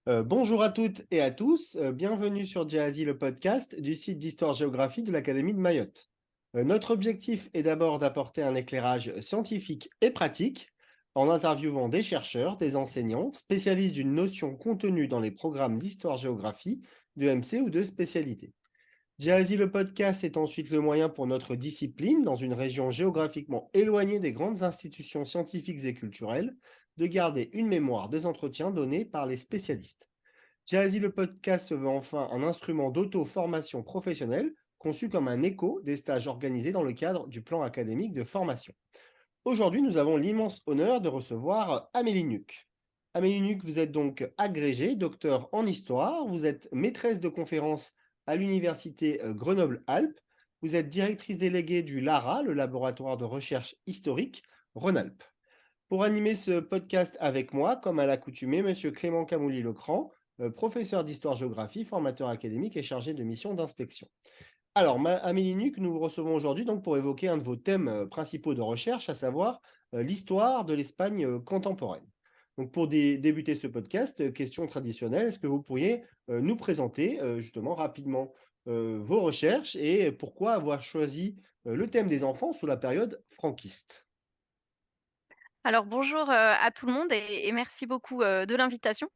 Bonjour à toutes et à tous, bienvenue sur Djahazi, le podcast du site d'histoire-géographie de l'Académie de Mayotte. Notre objectif est d'abord d'apporter un éclairage scientifique et pratique en interviewant des chercheurs, des enseignants, spécialistes d'une notion contenue dans les programmes d'histoire-géographie, de MC ou de spécialité. Djahazi, le podcast est ensuite le moyen pour notre discipline, dans une région géographiquement éloignée des grandes institutions scientifiques et culturelles, de garder une mémoire des entretiens donnés par les spécialistes. Jazzy le podcast se veut enfin un instrument d'auto-formation professionnelle conçu comme un écho des stages organisés dans le cadre du plan académique de formation. Aujourd'hui, nous avons l'immense honneur de recevoir Amélie Nuc. Amélie Nuc, vous êtes donc agrégée, docteur en histoire, vous êtes maîtresse de conférences à l'université Grenoble-Alpes, vous êtes directrice déléguée du LARA, le laboratoire de recherche historique Rhône-Alpes. Pour animer ce podcast avec moi, comme à l'accoutumée, Monsieur Clément Camouly-Lecran, professeur d'histoire-géographie, formateur académique et chargé de mission d'inspection. Alors, Amélie Nuc, nous vous recevons aujourd'hui donc pour évoquer un de vos thèmes principaux de recherche, à savoir l'histoire de l'Espagne contemporaine. Donc, pour débuter ce podcast, question traditionnelle, est-ce que vous pourriez nous présenter justement rapidement vos recherches et pourquoi avoir choisi le thème des enfants sous la période franquiste? Alors bonjour, à tout le monde et merci beaucoup, de l'invitation.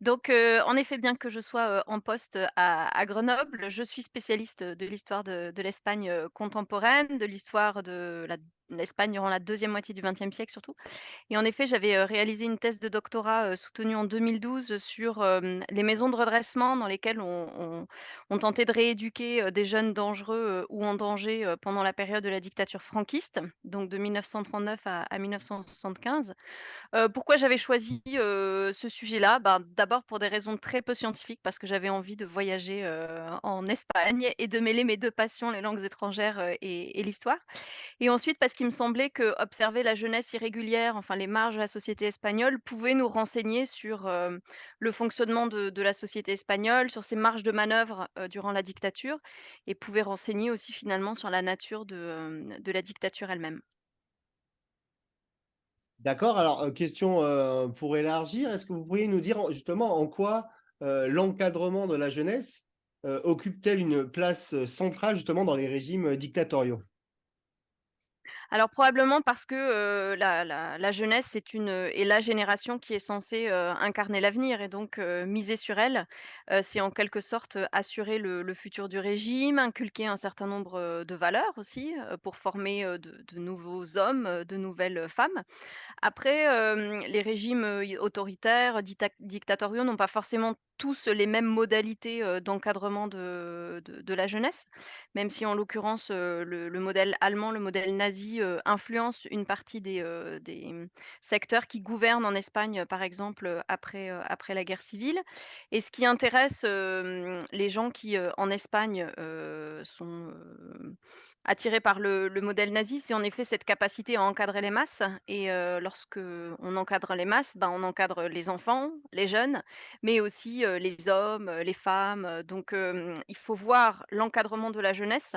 Donc, en effet, bien que je sois, en poste, à Grenoble, je suis spécialiste, de l'histoire de l'Espagne, contemporaine, de l'histoire de l'Espagne durant la deuxième moitié du XXe siècle surtout. Et en effet, j'avais, réalisé une thèse de doctorat, soutenue en 2012 sur, les maisons de redressement dans lesquelles on tentait de rééduquer, des jeunes dangereux, ou en danger, pendant la période de la dictature franquiste, donc de 1939 à 1975. Pourquoi j'avais choisi, ce sujet-là? Ben, d'abord pour des raisons très peu scientifiques, parce que j'avais envie de voyager, en Espagne et de mêler mes 2 passions, les langues étrangères, et l'histoire. Et ensuite parce qu'il me semblait qu'observer la jeunesse irrégulière, enfin les marges de la société espagnole, pouvait nous renseigner sur, le fonctionnement de la société espagnole, sur ses marges de manœuvre, durant la dictature et pouvait renseigner aussi finalement sur la nature de la dictature elle-même. D'accord, alors question pour élargir, est-ce que vous pourriez nous dire justement en quoi l'encadrement de la jeunesse occupe-t-elle une place centrale justement dans les régimes dictatoriaux? Alors probablement parce que, la jeunesse est la génération qui est censée, incarner l'avenir et donc miser sur elle, c'est en quelque sorte, assurer le futur du régime, inculquer un certain nombre, de valeurs aussi, pour former, de nouveaux hommes, de nouvelles femmes. Après, les régimes, autoritaires, dictatoriaux n'ont pas forcément tous les mêmes modalités, d'encadrement de la jeunesse. Même si en l'occurrence, le modèle allemand, le modèle nazi, influence une partie des secteurs qui gouvernent en Espagne, par exemple, après la guerre civile. Et ce qui intéresse, les gens qui, en Espagne, sont, attirés par le modèle nazi, c'est en effet cette capacité à encadrer les masses et lorsque on encadre les masses, ben, on encadre les enfants, les jeunes, mais aussi, les hommes, les femmes, donc il faut voir l'encadrement de la jeunesse,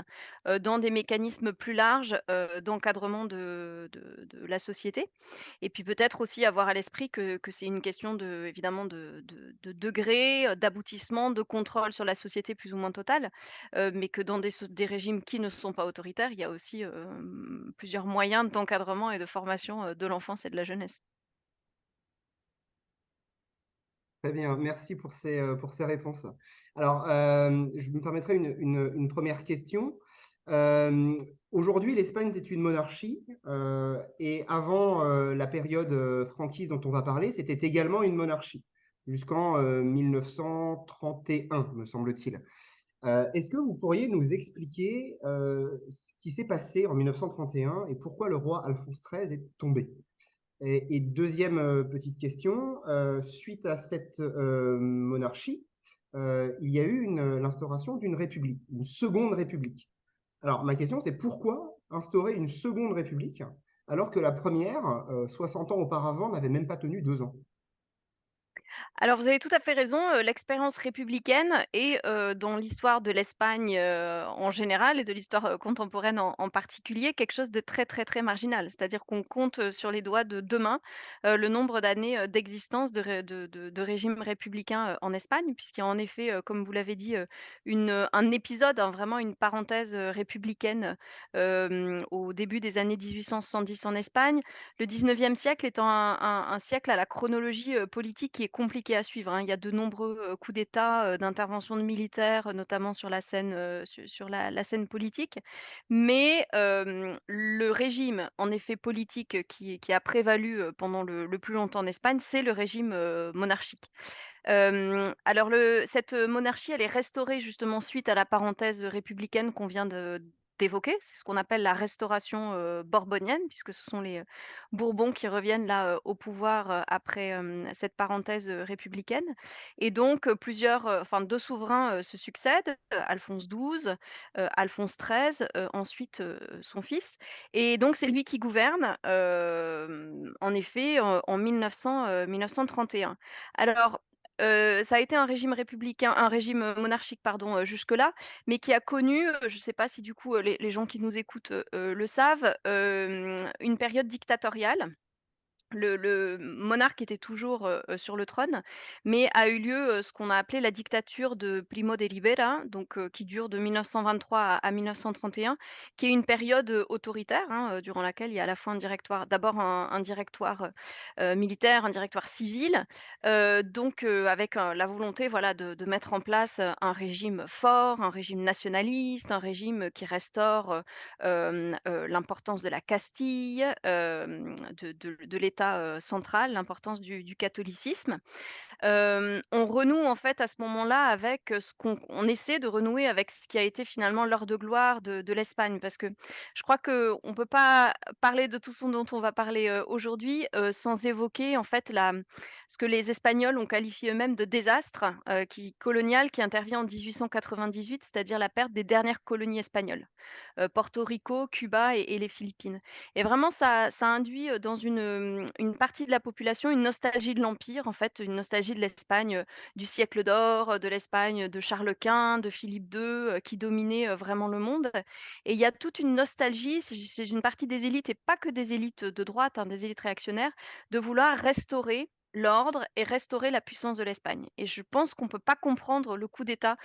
dans des mécanismes plus larges, d'encadrement de la société et puis peut-être aussi avoir à l'esprit que c'est une question évidemment de degré, d'aboutissement, de contrôle sur la société plus ou moins total, mais que dans des régimes qui ne sont pas autoritaires, il y a aussi, plusieurs moyens d'encadrement et de formation, de l'enfance et de la jeunesse. Très bien, merci pour ces réponses. Alors, je me permettrai une première question. Euh, Aujourd'hui, l'Espagne est une monarchie et avant la période franquiste dont on va parler, c'était également une monarchie jusqu'en 1931, me semble-t-il. Est-ce que vous pourriez nous expliquer ce qui s'est passé en 1931 et pourquoi le roi Alphonse XIII est tombé? Et deuxième petite question, suite à cette monarchie, il y a eu l'instauration d'une république, une seconde république. Alors ma question, c'est pourquoi instaurer une seconde république alors que la première, 60 ans auparavant, n'avait même pas tenu 2 ans? Alors vous avez tout à fait raison, l'expérience républicaine est, dans l'histoire de l'Espagne, en général et de l'histoire, contemporaine en particulier, quelque chose de très, très, très marginal. C'est-à-dire qu'on compte, sur les doigts de 2 mains, le nombre d'années, d'existence de régime républicain, en Espagne, puisqu'il y a en effet, comme vous l'avez dit, un épisode, hein, vraiment une parenthèse, républicaine, au début des années 1870 en Espagne. Le 19e siècle étant un siècle à la chronologie, politique qui est compliquée à suivre, hein. Il y a de nombreux, coups d'État, d'intervention de militaires, notamment sur la scène, sur la scène politique. Mais, le régime, en effet politique, qui a prévalu, pendant le plus longtemps en Espagne, c'est le régime, monarchique. Alors cette monarchie, elle est restaurée justement suite à la parenthèse républicaine qu'on vient d'évoquer. C'est ce qu'on appelle la restauration, borbonienne, puisque ce sont les, Bourbons qui reviennent là, au pouvoir, après, cette parenthèse, républicaine et donc plusieurs, enfin 2 souverains, se succèdent, Alphonse XII, Alphonse XIII, ensuite, son fils et donc c'est lui qui gouverne, en effet, en 1931. Alors ça a été un régime républicain un régime, monarchique pardon, jusque-là, mais qui a connu, je ne sais pas si du coup, les gens qui nous écoutent, le savent, une période dictatoriale. Le monarque était toujours, sur le trône, mais a eu lieu, ce qu'on a appelé la dictature de Primo de Rivera, donc qui dure de 1923 à 1931, qui est une période, autoritaire, hein, durant laquelle il y a à la fois un directoire d'abord un directoire, militaire, un directoire civil, donc avec, la volonté, voilà, de mettre en place, un régime fort, un régime nationaliste, un régime qui restaure, l'importance de la Castille, de l'État, central, l'importance du catholicisme. On renoue en fait à ce moment-là avec, ce on essaie de renouer avec ce qui a été finalement l'heure de gloire de l'Espagne. Parce que je crois qu'on ne peut pas parler de tout ce dont on va parler, aujourd'hui, sans évoquer en fait ce que les Espagnols ont qualifié eux-mêmes de désastre, colonial qui intervient en 1898, c'est-à-dire la perte des dernières colonies espagnoles, Porto Rico, Cuba et les Philippines. Et vraiment ça induit, dans une partie de la population, une nostalgie de l'empire, en fait, une nostalgie de l'Espagne, du siècle d'or, de l'Espagne de Charles Quint, de Philippe II, qui dominait, vraiment le monde. Et il y a toute une nostalgie, c'est une partie des élites et pas que des élites de droite, hein, des élites réactionnaires, de vouloir restaurer l'ordre et restaurer la puissance de l'Espagne. Et je pense qu'on ne peut pas comprendre le coup d'État,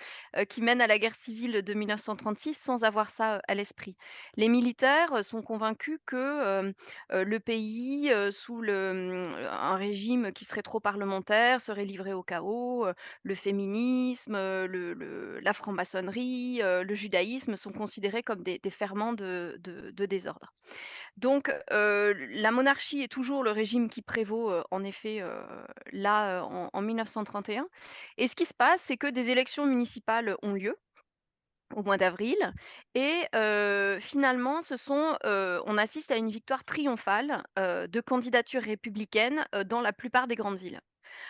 qui mène à la guerre civile de 1936 sans avoir ça, à l'esprit. Les militaires, sont convaincus que, le pays, sous un régime qui serait trop parlementaire, serait livré au chaos, le féminisme, la franc-maçonnerie, le judaïsme sont considérés comme des ferments de désordre. Donc la monarchie est toujours le régime qui prévaut, en effet, là, en 1931 et ce qui se passe, c'est que des élections municipales ont lieu au mois d'avril et finalement on assiste à une victoire triomphale, de candidatures républicaines, dans la plupart des grandes villes.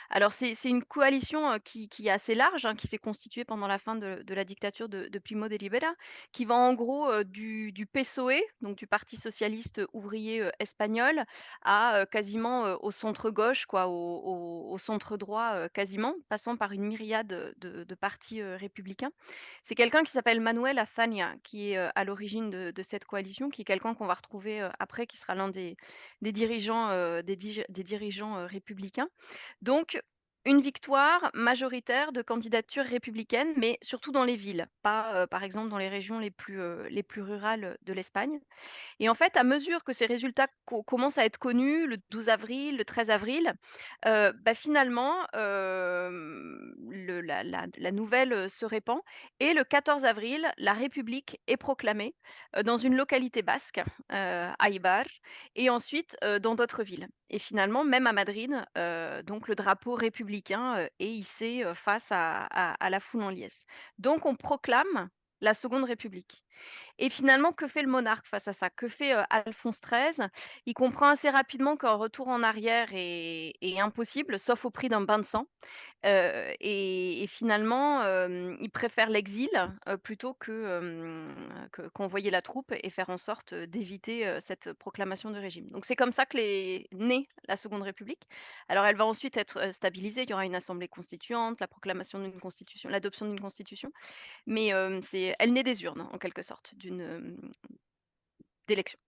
Alors c'est une coalition, qui est assez large, hein, qui s'est constituée pendant la fin de la dictature de Primo de Rivera, qui va en gros, du PSOE, donc du Parti socialiste ouvrier, espagnol, à, quasiment, au centre gauche quoi, au centre droit, quasiment, passant par une myriade, de partis, républicains. C'est quelqu'un qui s'appelle Manuel Azaña qui est, à l'origine de cette coalition, qui est quelqu'un qu'on va retrouver, après, qui sera l'un des dirigeants, des dirigeants, républicains. Donc, une victoire majoritaire de candidatures républicaines, mais surtout dans les villes, pas, par exemple dans les régions les plus rurales de l'Espagne. Et en fait, à mesure que ces résultats commencent à être connus, le 12 avril, le 13 avril, bah, finalement, la nouvelle, se répand et le 14 avril, la République est proclamée, dans une localité basque, Aibar et ensuite, dans d'autres villes. Et finalement, même à Madrid, donc le drapeau républicain, est hissé, face à la foule en liesse. Donc on proclame la seconde République. Et finalement, que fait le monarque face à ça? Que fait, Alphonse XIII? Il comprend assez rapidement qu'un retour en arrière est impossible, sauf au prix d'un bain de sang. Et finalement, il préfère l'exil, plutôt qu'envoyer la troupe et faire en sorte, d'éviter, cette proclamation de régime. Donc c'est comme ça que est née la Seconde République. Alors elle va ensuite être, stabilisée, il y aura une assemblée constituante, la proclamation d'une constitution, l'adoption d'une constitution, mais c'est elle naît des urnes en quelque sorte, d'élections.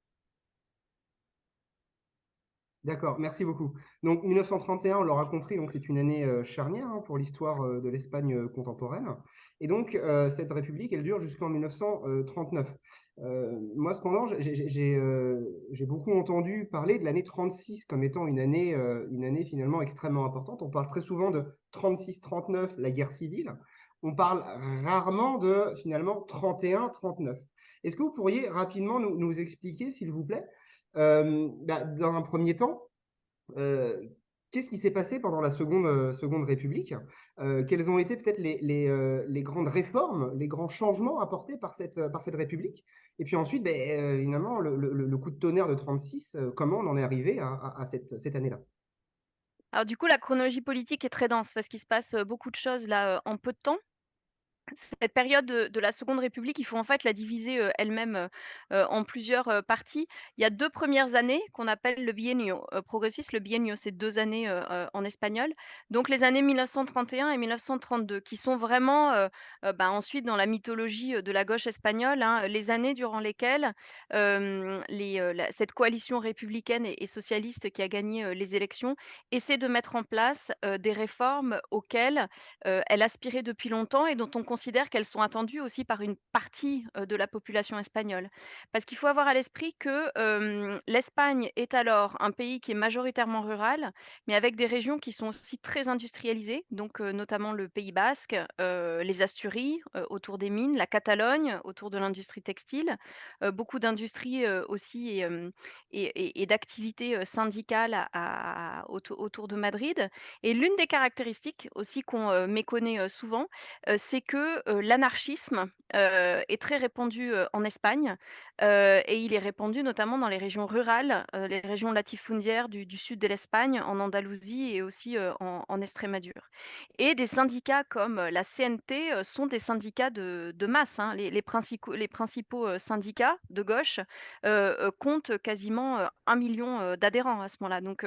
D'accord, merci beaucoup. Donc 1931, on l'aura compris, donc c'est une année, charnière, hein, pour l'histoire, de l'Espagne, contemporaine et donc cette république, elle dure jusqu'en 1939. Moi cependant, j'ai beaucoup entendu parler de l'année 36 comme étant une année finalement extrêmement importante. On parle très souvent de 36-39, la guerre civile. On parle rarement de finalement 31-39. Est-ce que vous pourriez rapidement nous expliquer, s'il vous plaît, dans un premier temps, Heu, qu'est-ce qui s'est passé pendant la seconde République? Quelles ont été peut-être les grandes réformes, les grands changements apportés par cette République? Et puis ensuite, beh, évidemment le coup de tonnerre de 36, comment on en est arrivé à cette année-là? Alors du coup, la chronologie politique est très dense parce qu'il se passe, beaucoup de choses là, en peu de temps. Cette période de la Seconde République, il faut en fait la diviser, elle-même, en plusieurs, parties. Il y a 2 premières années qu'on appelle le bienio, progressiste. Le bienio, c'est 2 années, en espagnol. Donc les années 1931 et 1932 qui sont vraiment, ben, ensuite dans la mythologie, de la gauche espagnole, hein, les années durant lesquelles, cette coalition républicaine et socialiste qui a gagné, les élections essaie de mettre en place, des réformes auxquelles elle aspirait depuis longtemps et dont on considère qu'elles sont attendues aussi par une partie, de la population espagnole. Parce qu'il faut avoir à l'esprit que, l'Espagne est alors un pays qui est majoritairement rural, mais avec des régions qui sont aussi très industrialisées, donc notamment le Pays basque, les Asturies, autour des mines, la Catalogne, autour de l'industrie textile, beaucoup d'industries, aussi et d'activités, syndicales autour de Madrid. Et l'une des caractéristiques aussi qu'on, méconnaît, souvent, c'est que, l'anarchisme, est très répandu, en Espagne, et il est répandu notamment dans les régions rurales, les régions latifundiaires du sud de l'Espagne, en Andalousie et aussi, en Estrémadure. Et des syndicats comme, la CNT, sont des syndicats de masse, hein. Les principaux, syndicats de gauche, comptent quasiment, 1 000 000, d'adhérents à ce moment-là. Donc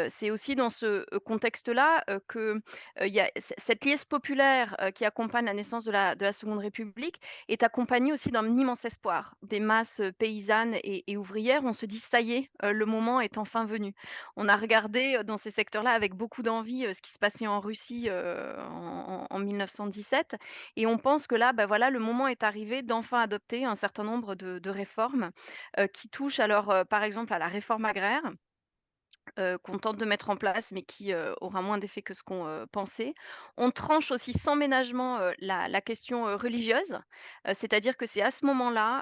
c'est aussi dans ce, contexte-là, que, il y a cette liesse populaire, qui accompagne la naissance de la Seconde République est accompagnée aussi d'un immense espoir. Des masses, paysannes et ouvrières, on se dit: «Ça y est, le moment est enfin venu». On a regardé, dans ces secteurs-là avec beaucoup d'envie, ce qui se passait en Russie, en 1917 et on pense que là, bah, voilà, le moment est arrivé d'enfin adopter un certain nombre de réformes, qui touchent alors, par exemple à la réforme agraire, qu'on tente de mettre en place, mais qui, aura moins d'effet que ce qu'on, pensait. On tranche aussi sans ménagement, la question, religieuse, c'est-à-dire que c'est à ce moment-là,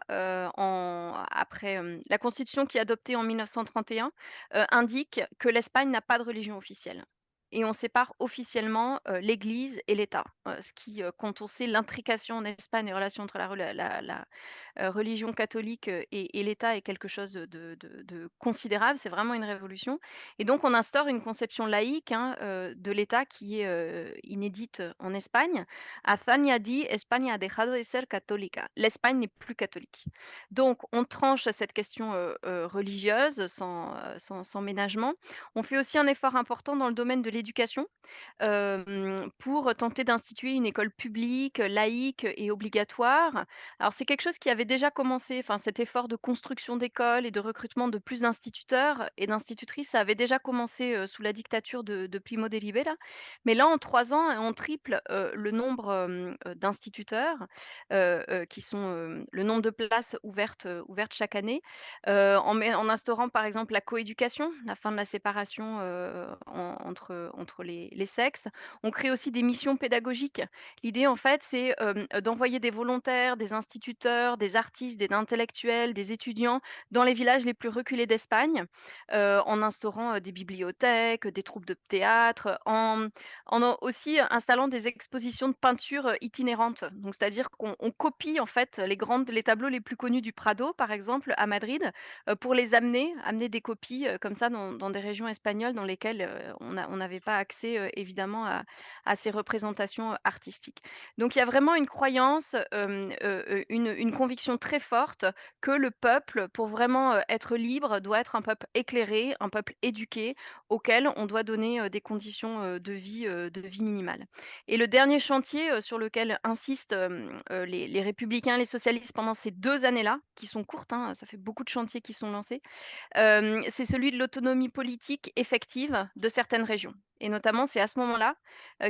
après, la constitution qui est adoptée en 1931, indique que l'Espagne n'a pas de religion officielle et on sépare officiellement, l'Église et l'État, ce qui, quand on sait l'intrication en Espagne des relations entre la religion catholique, et l'État est quelque chose de considérable, c'est vraiment une révolution et donc on instaure une conception laïque, hein, de l'État qui est, inédite, en Espagne. Azaña dit: «España ha dejado de ser católica». L'Espagne n'est plus catholique. Donc on tranche cette question, religieuse sans ménagement. On fait aussi un effort important dans le domaine de l'éducation, pour tenter d'instituer une école publique, laïque et obligatoire. Alors c'est quelque chose qui avait déjà commencé, enfin cet effort de construction d'écoles et de recrutement de plus d'instituteurs et d'institutrices, ça avait déjà commencé, sous la dictature de Primo de Rivera. Mais là, en 3 ans, on triple, le nombre, d'instituteurs, qui sont, le nombre de places ouvertes chaque année, en instaurant par exemple la coéducation, la fin de la séparation, entre entre les sexes. On crée aussi des missions pédagogiques. L'idée, en fait, c'est, d'envoyer des volontaires, des instituteurs, des artistes, des intellectuels, des étudiants dans les villages les plus reculés d'Espagne, en instaurant, des bibliothèques, des troupes de théâtre, en aussi installant des expositions de peinture, itinérantes. Donc c'est-à-dire qu'on copie, en fait, les tableaux les plus connus du Prado, par exemple, à Madrid, pour les amener des copies, comme ça dans des régions espagnoles dans lesquelles, on n'avait pas accès, évidemment à ces représentations, artistiques. Donc il y a vraiment une croyance, une conviction très forte que le peuple, pour vraiment, être libre, doit être un peuple éclairé, un peuple éduqué, auquel on doit donner, des conditions, de vie minimales. Et le dernier chantier, sur lequel insistent, les républicains, les socialistes pendant ces 2 années-là, qui sont courtes, hein, ça fait beaucoup de chantiers qui sont lancés, c'est celui de l'autonomie politique effective de certaines régions. Et notamment, c'est à ce moment-là,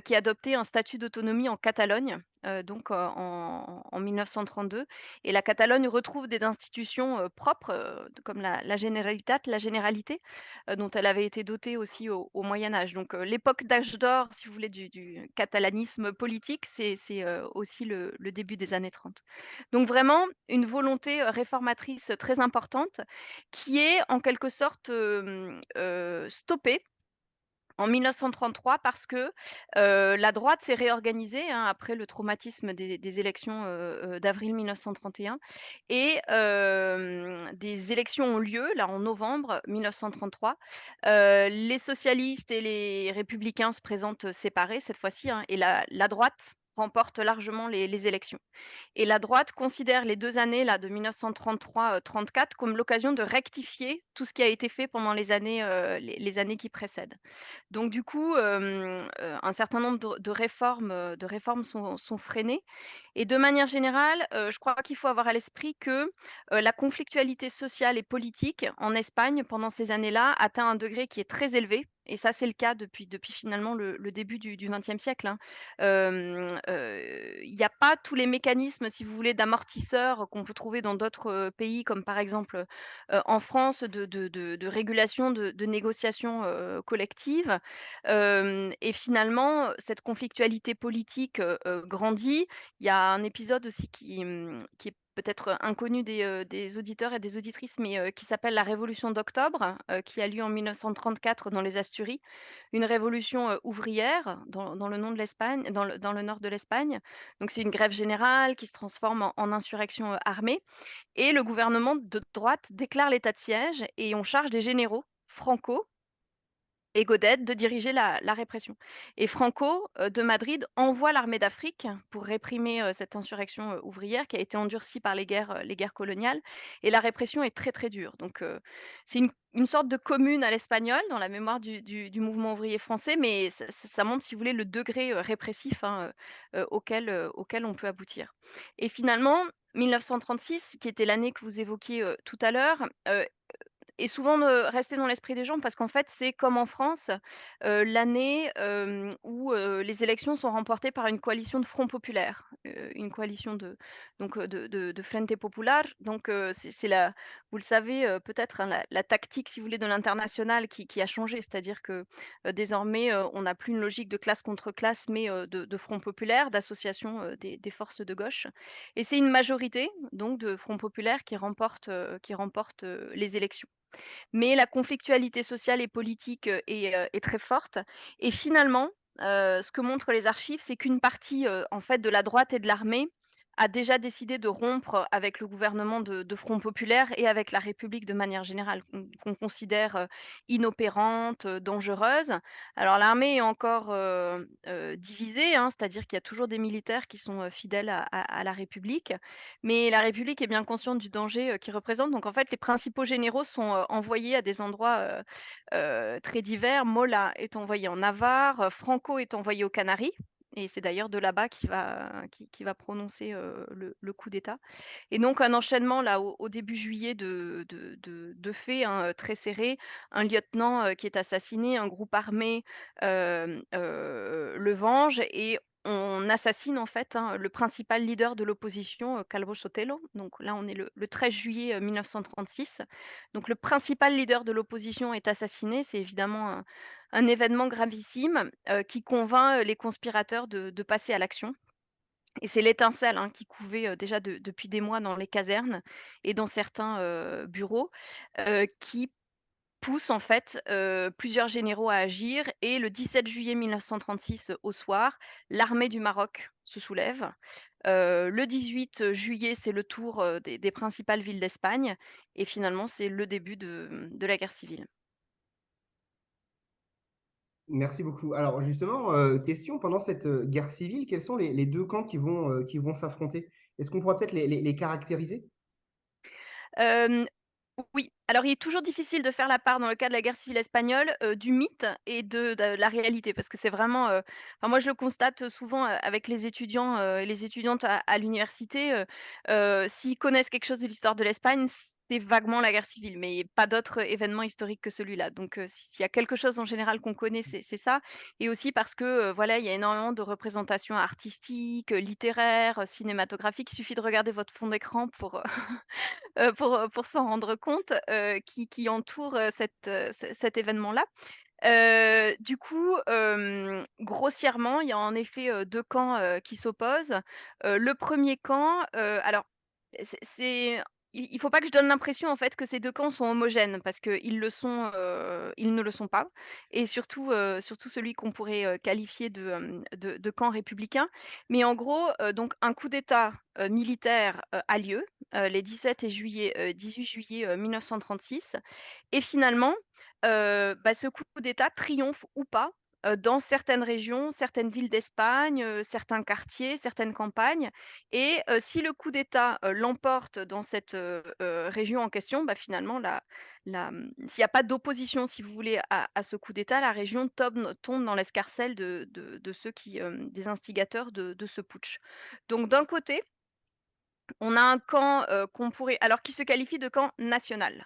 qu'est adopté un statut d'autonomie en Catalogne, donc en 1932, et la Catalogne retrouve des institutions, propres, comme la Generalitat, la Généralité, dont elle avait été dotée aussi au Moyen Âge. Donc l'époque d'âge d'or, si vous voulez, du catalanisme politique, c'est aussi le début des années 30. Donc vraiment une volonté, réformatrice très importante qui est en quelque sorte, stoppée en 1933 parce que, la droite s'est réorganisée, hein, après le traumatisme des élections, d'avril 1931 et des élections ont lieu, là, en novembre 1933. Les socialistes et les républicains se présentent, séparés cette fois-ci, hein, et la droite remporte largement les élections. Et la droite considère les 2 années là de 1933, 34 comme l'occasion de rectifier tout ce qui a été fait pendant les années qui précèdent. Donc du coup, un certain nombre de réformes sont freinées et de manière générale, je crois qu'il faut avoir à l'esprit que, la conflictualité sociale et politique en Espagne pendant ces années-là atteint un degré qui est très élevé et ça, c'est le cas depuis finalement le début du XXe siècle, hein. Il y a pas tous les mécanismes, si vous voulez, d'amortisseurs qu'on peut trouver dans d'autres, pays comme par exemple, en France de régulation de négociations, collectives. Et finalement, cette conflictualité politique, grandit. Il y a un épisode aussi qui est peut-être inconnu des auditeurs et des auditrices, mais qui s'appelle la Révolution d'octobre, qui a lieu en 1934 dans les Asturies. Une révolution, ouvrière dans le nom de l'Espagne dans le nord de l'Espagne. Donc c'est une grève générale qui se transforme en insurrection, armée et le gouvernement de droite déclare l'état de siège et on charge des généraux, Franco et Godet de diriger la répression. Et Franco, de Madrid, envoie l'armée d'Afrique pour réprimer, cette insurrection, ouvrière qui a été endurcie par les guerres coloniales et la répression est très, très dure. Donc c'est une sorte de commune à l'espagnol dans la mémoire du mouvement ouvrier français, mais ça montre, si vous voulez, le degré, répressif, hein, auquel on peut aboutir. Et finalement, 1936, qui était l'année que vous évoquiez, tout à l'heure, et souvent rester dans l'esprit des gens parce qu'en fait, c'est comme en France, l'année, où, les élections sont remportées par une coalition de Front populaire, une coalition de Frente Popular. Donc, c'est la vous le savez, peut-être, hein, la tactique, si vous voulez, de l'international qui a changé. C'est-à-dire que, désormais, on n'a plus une logique de classe contre classe, mais, de Front populaire, d'association, des forces de gauche et c'est une majorité donc de Front populaire qui remporte, les élections. Mais la conflictualité sociale et politique, est très forte et finalement, ce que montrent les archives, c'est qu'une partie, en fait, de la droite et de l'armée a déjà décidé de rompre avec le gouvernement de Front populaire et avec la République de manière générale, qu'on considère, inopérante, dangereuse. Alors l'armée est encore, divisée, hein, c'est-à-dire qu'il y a toujours des militaires qui sont, fidèles à la République, mais la République est bien consciente du danger, qu'il représente. Donc en fait, les principaux généraux sont, envoyés à des endroits, très divers. Mola est envoyé en Navarre, Franco est envoyé aux Canaries et c'est d'ailleurs de là-bas qu'il va prononcer, le coup d'État et donc un enchaînement là au début juillet de faits, hein, très serrés. Un lieutenant, qui est assassiné, un groupe armé, le venge et on assassine en fait, hein, le principal leader de l'opposition, Calvo Sotelo. Donc là, on est le 13 juillet, 1936. Donc le principal leader de l'opposition est assassiné. C'est évidemment un événement gravissime, qui convainc, les conspirateurs de passer à l'action. Et c'est l'étincelle, hein, qui couvait, déjà depuis des mois dans les casernes et dans certains, bureaux, qui pousse en fait, plusieurs généraux à agir et le 17 juillet 1936, au soir, l'armée du Maroc se soulève. Le 18 juillet, c'est le tour, des principales villes d'Espagne et finalement, c'est le début de la guerre civile. Merci beaucoup. Alors justement, question, pendant cette guerre civile, quels sont les deux camps qui vont s'affronter? Est-ce qu'on pourra peut-être les caractériser? Hem, oui, alors il est toujours difficile de faire la part dans le cas de la guerre civile espagnole, du mythe et de la réalité parce que c'est vraiment, enfin moi je le constate souvent, avec les étudiants, et les étudiantes à l'université, s'ils connaissent quelque chose de l'histoire de l'Espagne, c'est vaguement la guerre civile, mais pas d'autres événements historiques que celui-là. Donc, s'il y a quelque chose en général qu'on connaît, c'est ça et aussi parce que, voilà, il y a énormément de représentations artistiques, littéraires, cinématographiques. Il suffit de regarder votre fond d'écran pour, pour s'en rendre compte, qui entoure, cet événement-là. Du coup, grossièrement, il y a en effet, 2 camps, qui s'opposent. Le premier camp, alors c'est il faut pas que je donne l'impression en fait que ces 2 camps sont homogènes parce qu'ils le sont, ils ne le sont pas et surtout celui qu'on pourrait, qualifier de camp républicain. Mais en gros, donc un coup d'État, militaire, a lieu, les 18 juillet, 1936 et finalement, ce coup d'État triomphe ou pas, dans certaines régions, certaines villes d'Espagne, certains quartiers, certaines campagnes et si le coup d'État, l'emporte dans cette, région en question, bah, finalement s'il y a pas d'opposition, si vous voulez, à ce coup d'État, la région tombe dans l'escarcelle de ceux qui, des instigateurs de ce putsch. Donc d'un côté, on a un camp, qu'on pourrait alors qui se qualifie de camp national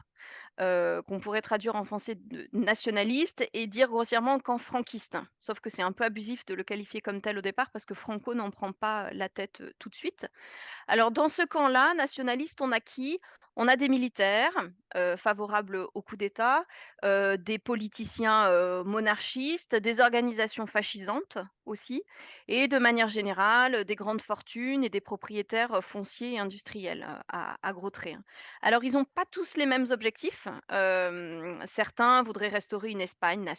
qu'on pourrait traduire en français de nationaliste et dire grossièrement camp franquiste. Sauf que c'est un peu abusif de le qualifier comme tel au départ parce que Franco n'en prend pas la tête, tout de suite. Alors dans ce camp-là, nationaliste, on a qui? On a des militaires, favorables au coup d'État, des politiciens, monarchistes, des organisations fascisantes aussi et de manière générale, des grandes fortunes et des propriétaires, fonciers et industriels, à gros traits, hein. Alors ils n'ont pas tous les mêmes objectifs. Certains voudraient restaurer une Espagne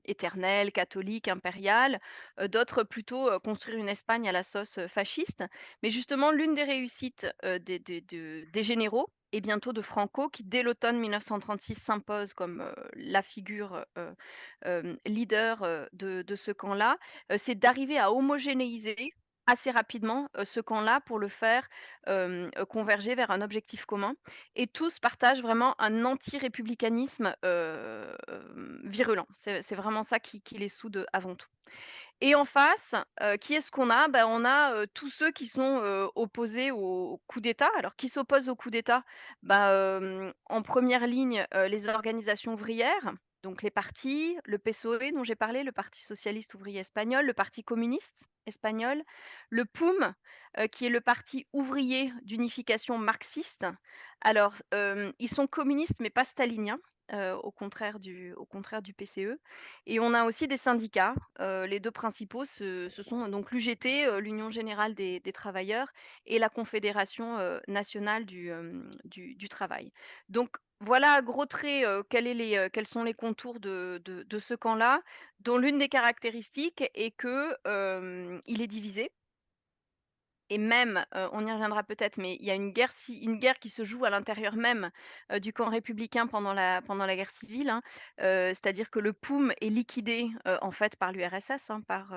éternelle, catholique, impériale, d'autres plutôt, construire une Espagne à la sauce, fasciste. Mais justement, l'une des réussites, des généraux et bientôt de Franco qui, dès l'automne 1936, s'impose comme, la figure, leader, de ce camp-là, c'est d'arriver à homogénéiser assez rapidement, ce camp-là pour le faire, converger vers un objectif commun et tous partagent vraiment un anti-républicanisme, virulent. C'est vraiment ça qui les soude, avant tout. Et en face, qui est-ce qu'on a? Bah, on a, tous ceux qui sont, opposés au coup d'État. Alors qui s'opposent au coup d'État? Bah, en première ligne, les organisations ouvrières, donc les partis, le PSOE dont j'ai parlé, le Parti socialiste ouvrier espagnol, le Parti communiste espagnol, le PUM, qui est le Parti ouvrier d'unification marxiste. Alors, ils sont communistes mais pas staliniens, au contraire du PCE et on a aussi des syndicats. Les 2 principaux, ce sont donc l'UGT, l'Union générale des travailleurs et la Confédération, nationale du travail. Donc voilà à gros traits, quels sont les contours de ce camp-là, dont l'une des caractéristiques est que, il est divisé et même, on y reviendra peut-être, mais il y a une guerre qui se joue à l'intérieur même, du camp républicain pendant la guerre civile, hein. C'est-à-dire que le POUM est liquidé, en fait par l'URSS, hein, par,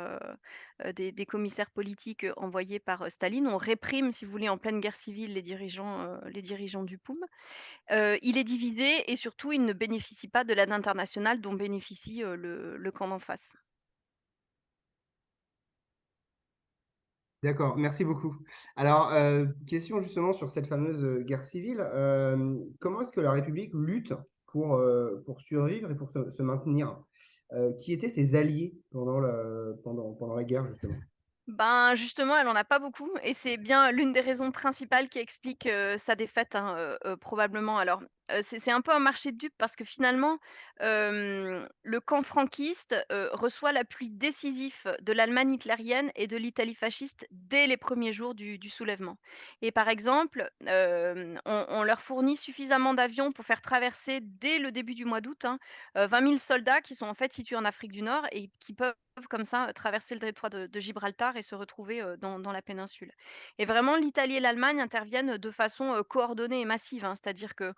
des commissaires politiques, envoyés par, Staline. On réprime, si vous voulez, en pleine guerre civile les dirigeants du POUM. Il est divisé et surtout il ne bénéficie pas de l'aide internationale dont bénéficie, le camp d'en face. D'accord, merci beaucoup. Alors, question justement sur cette fameuse, guerre civile, comment est-ce que la République lutte pour survivre et pour se maintenir? Qui étaient ses alliés pendant la guerre justement? Ben, justement, elle en a pas beaucoup et c'est bien l'une des raisons principales qui explique, sa défaite, hein, probablement. Alors, c'est un peu un marché de dupes parce que finalement, le camp franquiste, reçoit l'appui décisif de l'Allemagne hitlérienne et de l'Italie fasciste dès les premiers jours du soulèvement. Et par exemple, on leur fournit suffisamment d'avions pour faire traverser dès le début du mois d'août, hein, 20 000 soldats qui sont en fait situés en Afrique du Nord et qui peuvent comme ça, traverser le détroit de Gibraltar et se retrouver, dans la péninsule. Et vraiment l'Italie et l'Allemagne interviennent de façon, coordonnée et massive, hein. C'est-à-dire que,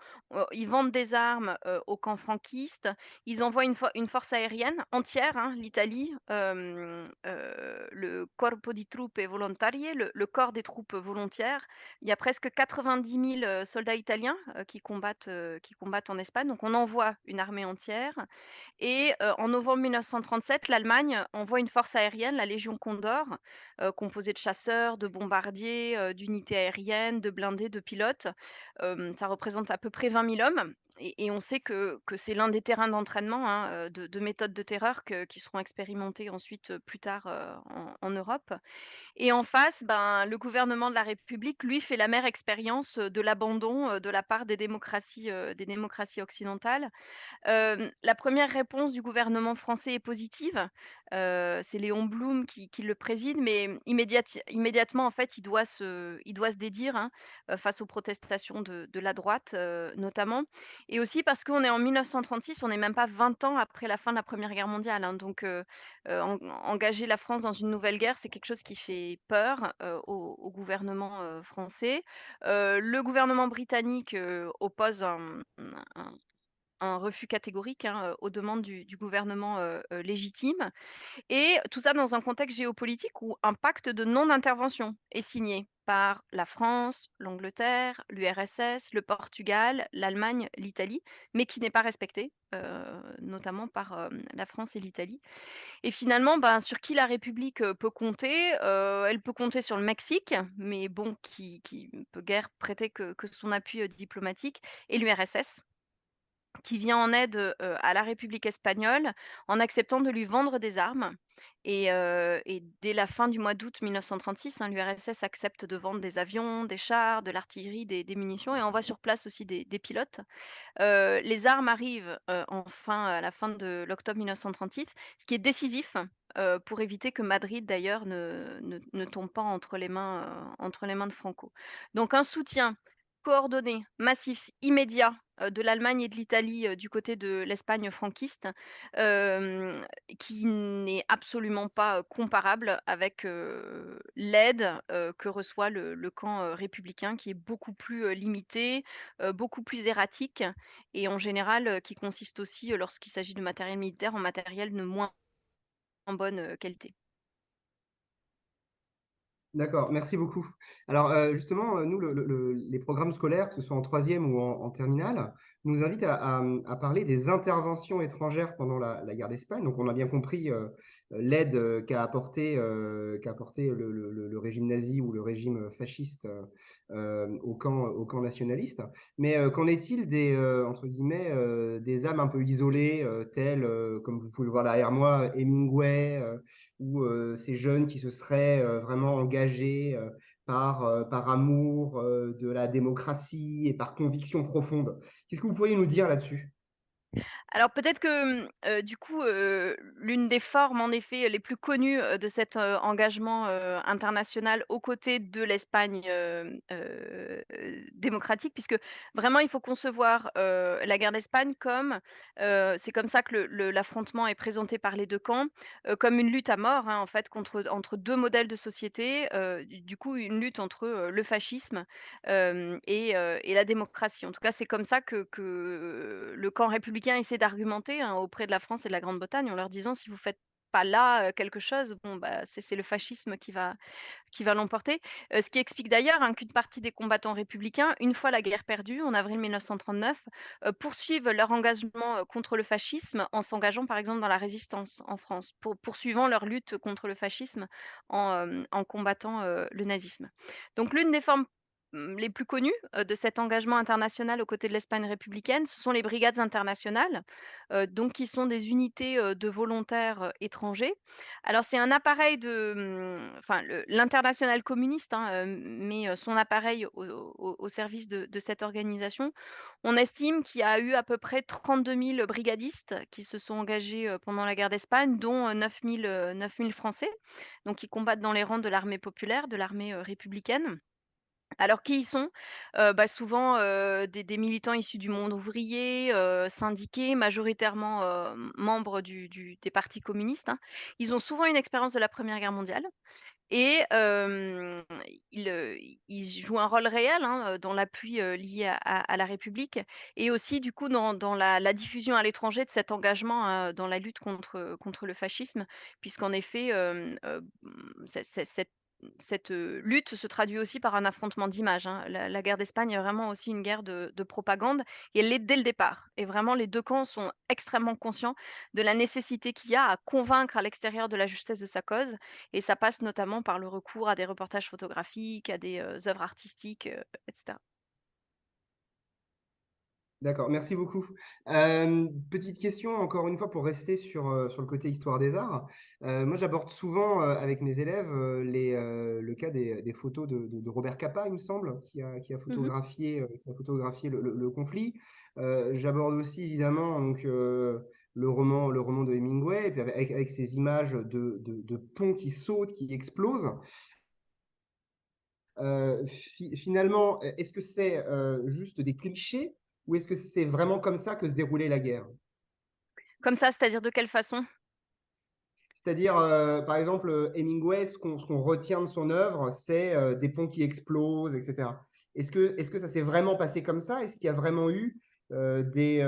ils vendent des armes, au camp franquiste, ils envoient une force aérienne entière, hein, l'Italie, le Corpo di Truppe Volontarie, le corps des troupes volontaires. Il y a presque 90 000, soldats italiens, qui combattent en Espagne, donc on envoie une armée entière. Et en novembre 1937, l'Allemagne envoie une force aérienne, la Légion Condor, composée de chasseurs, de bombardiers, d'unités aériennes, de blindés, de pilotes. Ça représente à peu près 20 000 hommes et on sait que c'est l'un des terrains d'entraînement, hein, de méthodes de terreur qui seront expérimentées ensuite, plus tard, en Europe. Et en face, ben, le gouvernement de la République, lui, fait l'amère expérience, de l'abandon, de la part des démocraties occidentales. La première réponse du gouvernement français est positive. C'est Léon Blum qui le préside, mais immédiatement, en fait, il doit se dédire, hein, face aux protestations de la droite, notamment et aussi parce qu'on est en 1936, on n'est même pas 20 ans après la fin de la Première Guerre mondiale, hein, donc engager la France dans une nouvelle guerre, c'est quelque chose qui fait peur, au gouvernement, français. Le gouvernement britannique, oppose un refus catégorique, hein, aux demandes du gouvernement, légitime et tout ça dans un contexte géopolitique où un pacte de non-intervention est signé par la France, l'Angleterre, l'URSS, le Portugal, l'Allemagne, l'Italie, mais qui n'est pas respecté, notamment par, la France et l'Italie et finalement, ben, sur qui la République, peut compter? Elle peut compter sur le Mexique, mais bon, qui ne peut guère prêter que son appui, diplomatique et l'URSS qui vient en aide, à la République espagnole en acceptant de lui vendre des armes et dès la fin du mois d'août 1936, hein, l'URSS accepte de vendre des avions, des chars, de l'artillerie, des munitions et envoie sur place aussi des pilotes. Les armes arrivent, enfin à la fin de l'octobre 1938, ce qui est décisif, pour éviter que Madrid d'ailleurs ne tombe pas entre les mains de Franco. Donc un soutien coordonné, massif, immédiat, de l'Allemagne et de l'Italie, du côté de l'Espagne franquiste, hem, qui n'est absolument pas, comparable avec, l'aide, que reçoit le camp, républicain qui est beaucoup plus, limité, beaucoup plus erratique et en général, qui consiste aussi, lorsqu'il s'agit de matériel militaire, en matériel de moins bonne, qualité. D'accord, merci beaucoup. Alors, justement, nous, les programmes scolaires, que ce soit en troisième ou en terminale, nous invitent à parler des interventions étrangères pendant la guerre d'Espagne. Donc, on a bien compris l'aide qu'a apporté le régime nazi ou le régime fasciste au camp nationaliste. Mais qu'en est-il des, entre guillemets, des âmes un peu isolées, telles, comme vous pouvez le voir derrière moi, Hemingway, ou ces jeunes qui se seraient vraiment engagés par amour de la démocratie et par conviction profonde. Qu'est-ce que vous pourriez nous dire là-dessus? Alors peut-être que, du coup, l'une des formes en effet les plus connues, de cet, engagement, international aux côtés de l'Espagne, démocratique puisque vraiment il faut concevoir, la guerre d'Espagne comme, c'est comme ça que l'affrontement est présenté par les 2 camps, comme une lutte à mort, hein, en fait entre 2 modèles de société, du coup une lutte entre, le fascisme, et la démocratie. En tout cas, c'est comme ça que le camp républicain essaie d'argumenter, hein, auprès de la France et de la Grande-Bretagne en leur disant: «Si vous faites pas là, quelque chose, bon, bah, c'est le fascisme qui va l'emporter». Ce qui explique d'ailleurs, hein, qu'une partie des combattants républicains, une fois la guerre perdue, en avril 1939, poursuivent leur engagement, contre le fascisme en s'engageant, par exemple, dans la résistance en France, poursuivant leur lutte contre le fascisme en combattant, le nazisme. Donc l'une des formes les plus connus, de cet engagement international aux côtés de l'Espagne républicaine, ce sont les brigades internationales, donc qui sont des unités, de volontaires, étrangers. Alors c'est un appareil de, enfin l'internationale communiste, hein, met, son appareil au service de cette organisation. On estime qu'il y a eu à peu près 32 000 brigadistes qui se sont engagés, pendant la guerre d'Espagne, dont, 9 000 Français, donc qui combattent dans les rangs de l'armée populaire, de l'armée, républicaine. Alors qui ils sont? Bah, souvent, des militants issus du monde ouvrier, syndiqués, majoritairement, membres des partis communistes, hein. Ils ont souvent une expérience de la Première Guerre mondiale et ils, ils jouent un rôle réel, hein, dans l'appui, lié à la République et aussi du coup dans la diffusion à l'étranger de cet engagement, dans la lutte contre le fascisme. Puisqu'en effet, cette lutte se traduit aussi par un affrontement d'images, hein. La guerre d'Espagne est vraiment aussi une guerre de propagande et elle l'est dès le départ et vraiment les 2 camps sont extrêmement conscients de la nécessité qu'il y a à convaincre à l'extérieur de la justesse de sa cause et ça passe notamment par le recours à des reportages photographiques, à des, œuvres artistiques, et cetera. D'accord, merci beaucoup. Petite question, encore une fois, pour rester sur le côté histoire des arts. Moi, j'aborde souvent, avec mes élèves, le cas des photos de Robert Capa, il me semble, qui a Mmh. photographié le conflit. J'aborde aussi évidemment donc, le roman de Hemingway, et puis avec ces images de ponts qui sautent, qui explosent. Finalement, est-ce que c'est juste des clichés ou est-ce que c'est vraiment comme ça que se déroulait la guerre? Comme ça, c'est-à-dire de quelle façon? C'est-à-dire, par exemple, Hemingway, ce qu'on retient de son œuvre, c'est des ponts qui explosent, et cetera. Est-ce que ça s'est vraiment passé comme ça? Est-ce qu'il y a vraiment eu des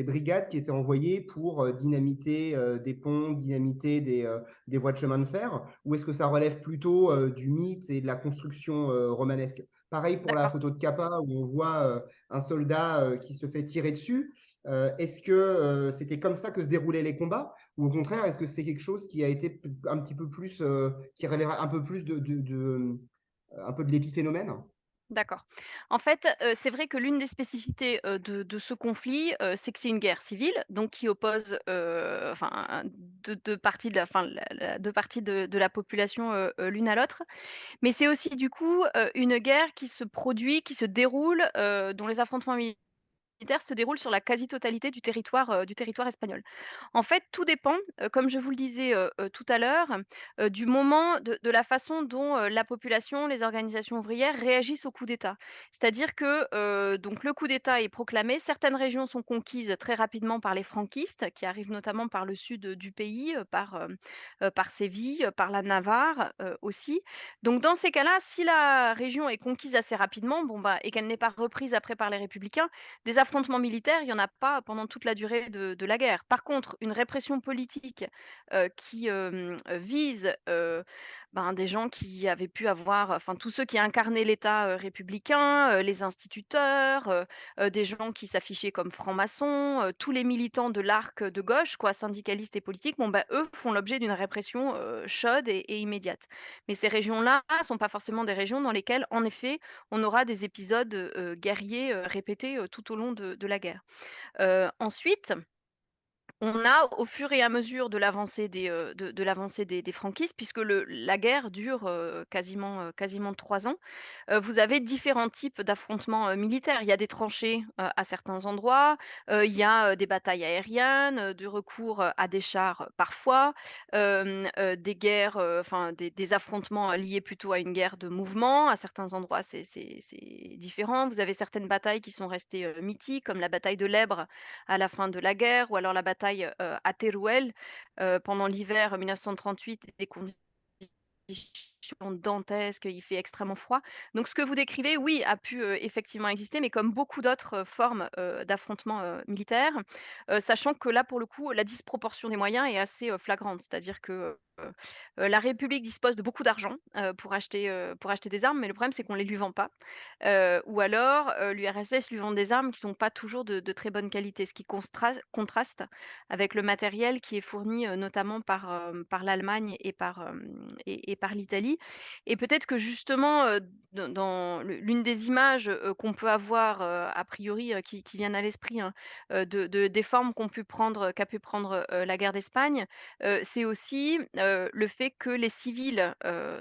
brigades qui étaient envoyées pour dynamiter des ponts, dynamiter des voies de chemin de fer? Ou est-ce que ça relève plutôt du mythe et de la construction romanesque? Pareil pour la D'accord. photo de Capa où on voit un soldat qui se fait tirer dessus. Est-ce que c'était comme ça que se déroulaient les combats? Ou au contraire, est-ce que c'est quelque chose qui a été un petit peu plus, qui relève un peu plus un peu de l'épiphénomène? D'accord. En fait, c'est vrai que l'une des spécificités, de ce conflit, c'est que c'est une guerre civile, donc qui oppose, enfin 2 parties de la enfin la 2 parties de la population, l'une à l'autre. Mais c'est aussi du coup, une guerre qui se produit, qui se déroule, dont les affrontements militaires se déroulent sur la quasi-totalité du territoire espagnol. En fait, tout dépend, comme je vous le disais, tout à l'heure, du moment de la façon dont, la population, les organisations ouvrières réagissent au coup d'État. C'est-à-dire que, donc le coup d'État est proclamé, certaines régions sont conquises très rapidement par les franquistes, qui arrivent notamment par le sud, du pays, par Séville, par la Navarre, aussi. Donc dans ces cas-là, si la région est conquise assez rapidement, bon, bah et qu'elle n'est pas reprise après par les républicains, des affrontements militaires, il y en a pas pendant toute la durée de la guerre. Par contre, une répression politique, qui, vise, ben, des gens qui avaient pu avoir enfin tous ceux qui incarnaient l'État, républicain, les instituteurs, des gens qui s'affichaient comme francs-maçons, tous les militants de l'arc de gauche quoi, syndicalistes et politiques, bon bah, eux font l'objet d'une répression, chaude et immédiate. Mais ces régions-là sont pas forcément des régions dans lesquelles, en effet, on aura des épisodes, guerriers, répétés, tout au long de la guerre. Ensuite, on a, au fur et à mesure de l'avancée de l'avancée des franquistes, puisque la guerre dure, quasiment 3 ans, vous avez différents types d'affrontements, militaires. Il y a des tranchées, à certains endroits, il y a, des batailles aériennes, du recours, à des chars, parfois, des guerres, enfin des affrontements, liés plutôt à une guerre de mouvement. À certains endroits, c'est différent. Vous avez certaines batailles qui sont restées, mythiques, comme la bataille de l'Ebre à la fin de la guerre ou alors la bataille, à Teruel, pendant l'hiver 1938, des conditions dantesques, il fait extrêmement froid. Donc ce que vous décrivez, oui, a pu, effectivement exister, mais comme beaucoup d'autres, formes, d'affrontements, militaires, sachant que là, pour le coup, la disproportion des moyens est assez, flagrante. C'est-à-dire que, la République dispose de beaucoup d'argent, pour acheter des armes, mais le problème, c'est qu'on les lui vend pas. Ou alors, l'URSS lui vend des armes qui sont pas toujours de très bonne qualité, ce qui contraste avec le matériel qui est fourni, notamment par l'Allemagne et par l'Italie. Et peut-être que justement, dans l'une des images, qu'on peut avoir, a priori, qui viennent à l'esprit, hein, de des formes qu'a pu prendre, la guerre d'Espagne, c'est aussi, le fait que les civils,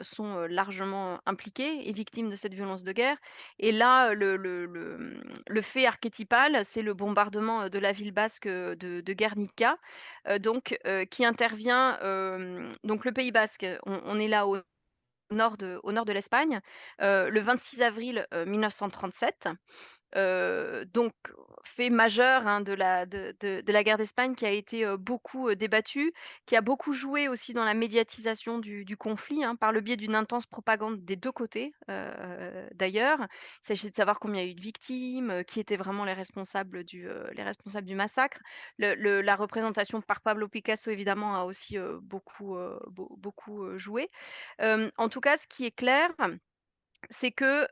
sont, largement impliqués et victimes de cette violence de guerre. Et là, le fait archétypal, c'est le bombardement, de la ville basque, de Guernica, qui intervient, donc le Pays basque, on est là au nord de l'Espagne, le 26 avril, 1937. Donc fait majeur, hein, de la guerre d'Espagne qui a été, beaucoup, débattu, qui a beaucoup joué aussi dans la médiatisation du conflit, hein, par le biais d'une intense propagande des 2 côtés, d'ailleurs. Il s'agit de savoir combien il y a eu de victimes, qui étaient vraiment les responsables du massacre. La représentation par Pablo Picasso évidemment a aussi, beaucoup, joué. En tout cas, ce qui est clair, c'est que,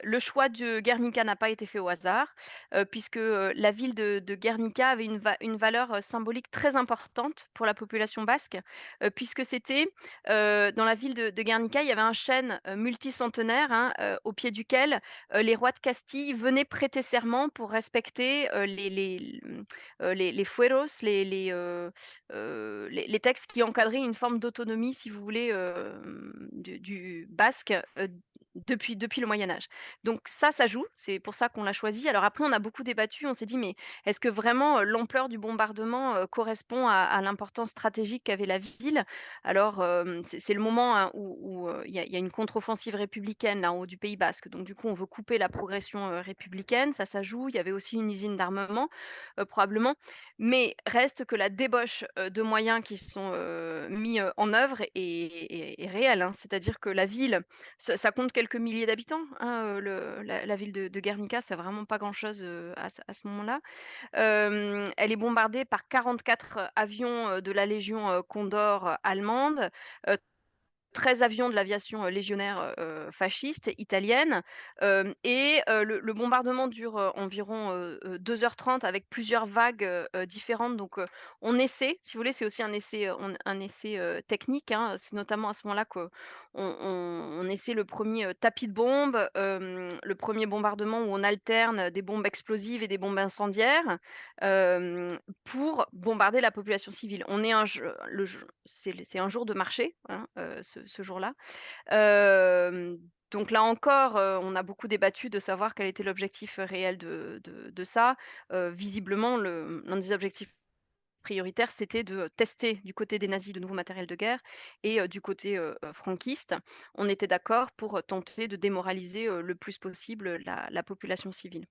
le choix de Guernica n'a pas été fait au hasard, puisque, la ville de Guernica avait une valeur, symbolique très importante pour la population basque, puisque c'était, dans la ville de Guernica, il y avait un chêne, multicentenaire, hein, au pied duquel, les rois de Castille venaient prêter serment pour respecter, les fueros, les textes qui encadraient une forme d'autonomie, si vous voulez, du basque, depuis le Moyen Âge. Donc ça joue, c'est pour ça qu'on l'a choisi. Alors après, on a beaucoup débattu, on s'est dit: «Mais est-ce que vraiment, l'ampleur du bombardement, correspond à l'importance stratégique qu'avait la ville?» Alors, c'est le moment, hein, où, il y a une contre-offensive républicaine là, en haut du Pays basque. Donc du coup, on veut couper la progression, républicaine, ça joue. Il y avait aussi une usine d'armement, probablement. Mais reste que la débauche, de moyens qui sont, mis, en œuvre est réelle, hein. C'est-à-dire que la ville, ça compte quelques milliers d'habitants, hein, la ville de Guernica, c'est vraiment pas grand-chose, à ce moment-là. Elle est bombardée par 44 avions, de la légion, Condor, allemande, heu, 13 avions de l'aviation, légionnaire, fasciste italienne, le bombardement dure, environ, 2h30 avec plusieurs vagues, différentes. Donc, on essaie, si vous voulez, c'est aussi un essai, technique, hein. C'est notamment à ce moment-là qu'on essaie le premier tapis de bombes, le premier bombardement où on alterne des bombes explosives et des bombes incendiaires, pour bombarder la population civile. On est un jeu le jeu c'est un jour de marché, hein, ce jour-là. Hem, donc là encore, on a beaucoup débattu de savoir quel était l'objectif réel de ça. Visiblement, l'un des objectifs prioritaires, c'était de tester du côté des nazis de nouveaux matériels de guerre et du côté, franquiste, on était d'accord pour tenter de démoraliser, le plus possible la population civile.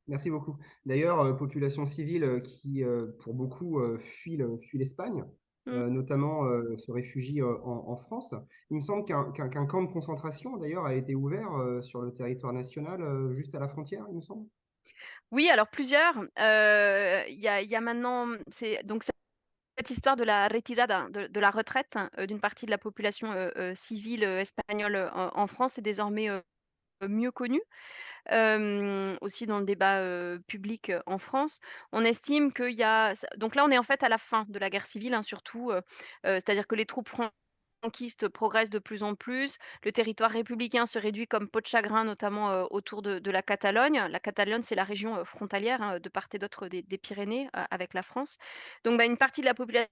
Merci beaucoup. D'ailleurs, population civile, qui, pour beaucoup, fuit l'Espagne, Mmh. notamment, se réfugie, en France. Il me semble qu'un camp de concentration d'ailleurs a été ouvert, sur le territoire national, juste à la frontière, il me semble? Oui, alors plusieurs, il y a maintenant, cette histoire de la retirada, de la retraite, d'une partie de la population, civile, espagnole, en France est désormais, mieux connue. Aussi dans le débat, public, en France. On estime qu'il y a donc là, on est en fait à la fin de la guerre civile, hein, surtout, c'est-à-dire que les troupes franquistes progressent de plus en plus. Le territoire républicain se réduit comme peau de chagrin, notamment, autour de la Catalogne. La Catalogne, c'est la région, frontalière, hein, de part et d'autre des Pyrénées, avec la France. Donc, bah, une partie de la population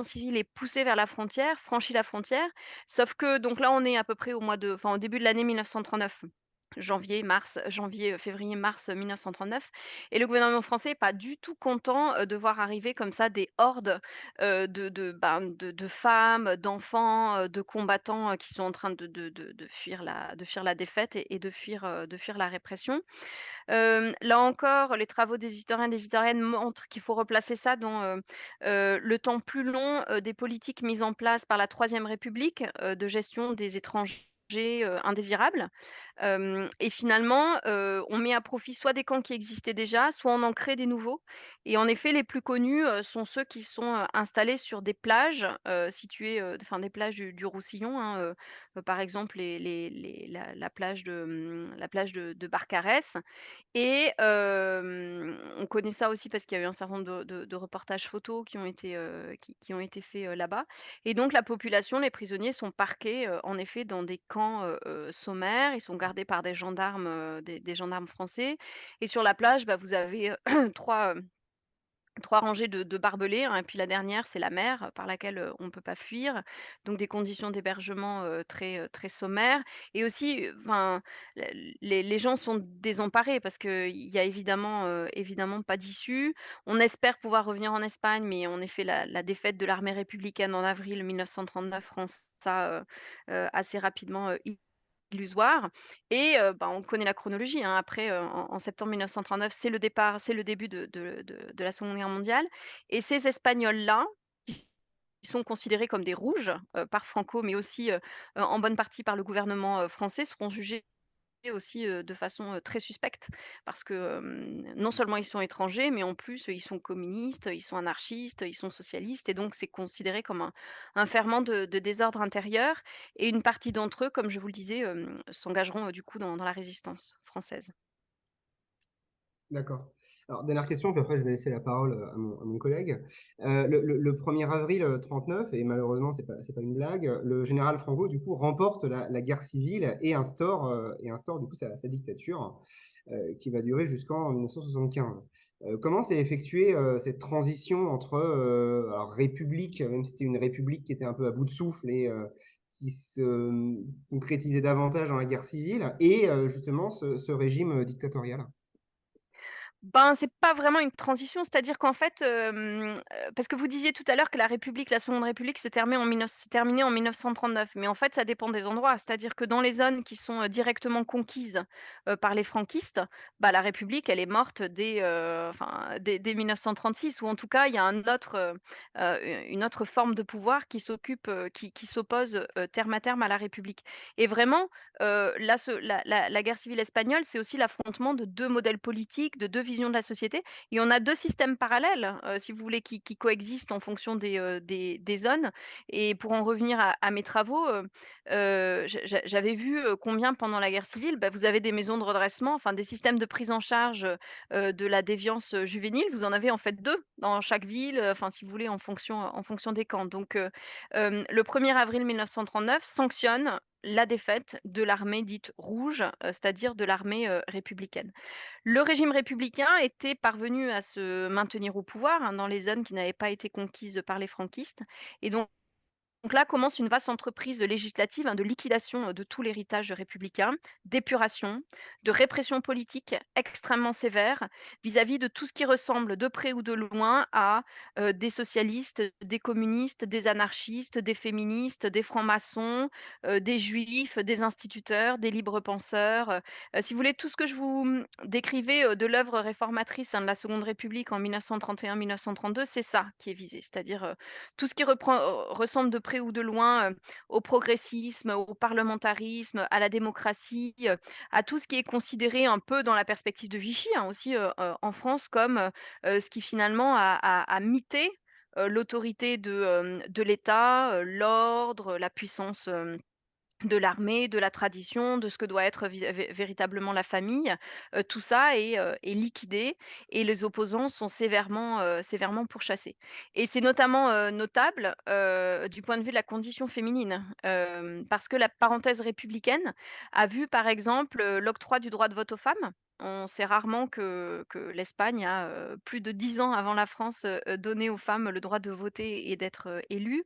civile est poussée vers la frontière, franchit la frontière, sauf que donc là, on est à peu près au début de l'année 1939. Février-mars 1939, et le gouvernement français est pas du tout content, de voir arriver comme ça des hordes, de femmes, d'enfants, de combattants, qui sont en train de fuir la défaite et de fuir la répression. Là encore, les travaux des historiens et des historiennes montrent qu'il faut replacer ça dans, le temps plus long, des politiques mises en place par la Troisième République, de gestion des étrangers, indésirables. Et finalement, on met à profit soit des camps qui existaient déjà, soit on en crée des nouveaux. Et en effet, les plus connus, sont ceux qui sont, installés sur des plages, situées, enfin des plages du Roussillon, hein, par exemple la plage la plage de Barcarès. Et on connaît ça aussi parce qu'il y a eu un certain nombre de reportages photos qui ont été faits, là-bas. Et donc la population, les prisonniers sont parqués, en effet dans des camps, sommaires. Ils sont gardés par des gendarmes français. Et sur la plage, bah, vous avez, 3, 3 rangées de barbelés, hein, et puis la dernière, c'est la mer, par laquelle, on ne peut pas fuir. Donc des conditions d'hébergement, très sommaires. Et aussi, enfin, les gens sont désemparés parce qu'il y a évidemment pas d'issue. On espère pouvoir revenir en Espagne, mais en effet, la défaite de l'armée républicaine en avril 1939 rend ça, assez rapidement, illusoire. Et bah, on connaît la chronologie, hein. Après, en septembre 1939, c'est le début de la Seconde Guerre mondiale. Et ces Espagnols-là, qui sont considérés comme des rouges, par Franco, mais aussi, en bonne partie par le gouvernement, français, seront jugés aussi, de façon, très suspecte. Parce que, non seulement ils sont étrangers, mais en plus, ils sont communistes, ils sont anarchistes, ils sont socialistes. Et donc c'est considéré comme un ferment de désordre intérieur. Et une partie d'entre eux, comme je vous le disais, s'engageront, du coup dans la résistance française. D'accord. Alors, dernière question, puis après je vais laisser la parole à mon collègue. Le 1er avril 39, et malheureusement, c'est pas une blague, le général Franco, du coup, remporte la guerre civile et instaure du coup, sa dictature qui va durer jusqu'en 1975. Comment s'est effectuée cette transition entre alors, république, même si c'était une république qui était un peu à bout de souffle et qui se concrétisait davantage dans la guerre civile, et justement ce régime dictatorial? Ben, c'est pas vraiment une transition, c'est-à-dire qu'en fait, parce que vous disiez tout à l'heure que la Seconde République se terminait en 1939, mais en fait, ça dépend des endroits. C'est-à-dire que dans les zones qui sont, directement conquises, par les franquistes, bah, la République, elle est morte dès 1936, ou en tout cas, il y a une autre forme de pouvoir qui s'oppose, terme à terme à la République. Et vraiment, là, la guerre civile espagnole, c'est aussi l'affrontement de 2 modèles politiques, de 2 visions de la société. Et on a 2 systèmes parallèles, si vous voulez, qui coexistent en fonction des zones. Et pour en revenir à mes travaux, j'avais vu, combien pendant la guerre civile, bah, vous avez des maisons de redressement, enfin des systèmes de prise en charge, de la déviance, juvénile. Vous en avez en fait 2 dans chaque ville, enfin si vous voulez en fonction des camps. Donc le 1er avril 1939 sanctionne la défaite de l'armée dite rouge, c'est-à-dire de l'armée, républicaine. Le régime républicain était parvenu à se maintenir au pouvoir, hein, dans les zones qui n'avaient pas été conquises par les franquistes. Et donc là commence une vaste entreprise législative, hein, de liquidation, de tout l'héritage républicain, d'épuration, de répression politique extrêmement sévère vis-à-vis de tout ce qui ressemble de près ou de loin à, des socialistes, des communistes, des anarchistes, des féministes, des francs-maçons, des juifs, des instituteurs, des libres penseurs, si vous voulez tout ce que je vous, décrivais, de l'œuvre réformatrice, hein, de la Seconde République en 1931-1932, c'est ça qui est visé. C'est-à-dire, tout ce qui ressemble de près ou de loin, au progressisme, au parlementarisme, à la démocratie, à tout ce qui est considéré un peu dans la perspective de Vichy, hein, aussi, en France comme, ce qui finalement a mité, l'autorité de l'État, l'ordre, la puissance, de l'armée, de la tradition, de ce que doit être véritablement la famille. Tout ça est liquidé et les opposants sont sévèrement pourchassés. Et c'est notamment, notable, du point de vue de la condition féminine, parce que la parenthèse républicaine a vu, par exemple, l'octroi du droit de vote aux femmes. On sait rarement que l'Espagne a, plus de 10 ans avant la France, donné aux femmes le droit de voter et d'être, élues.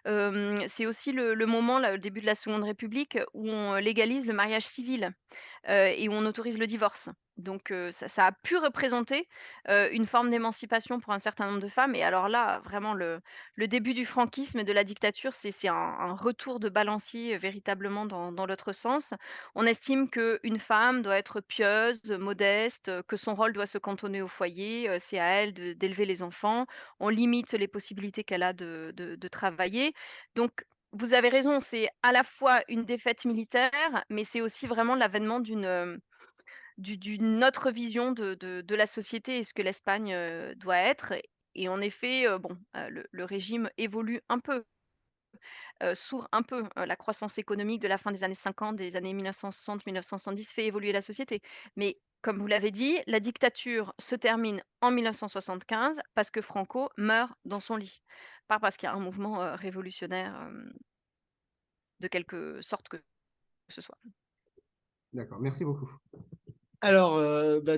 C'est aussi le moment, là, le début de la Seconde République, où on légalise le mariage civil, et où on autorise le divorce. Donc ça a pu représenter, une forme d'émancipation pour un certain nombre de femmes. Et alors là, vraiment le début du franquisme et de la dictature, c'est un retour de balancier, véritablement dans l'autre sens. On estime qu'une femme doit être pieuse, modeste, que son rôle doit se cantonner au foyer, c'est à elle d'élever les enfants. On limite les possibilités qu'elle a de travailler. Donc vous avez raison, c'est à la fois une défaite militaire, mais c'est aussi vraiment l'avènement d'une autre vision de la société et ce que l'Espagne, doit être et en effet, bon, le régime évolue un peu, sourd un peu, la croissance économique de la fin des années 50, des années 1960-1970 fait évoluer la société. Mais comme vous l'avez dit, la dictature se termine en 1975 parce que Franco meurt dans son lit, pas parce qu'il y a un mouvement, révolutionnaire, de quelque sorte que ce soit. D'accord, merci beaucoup. Alors,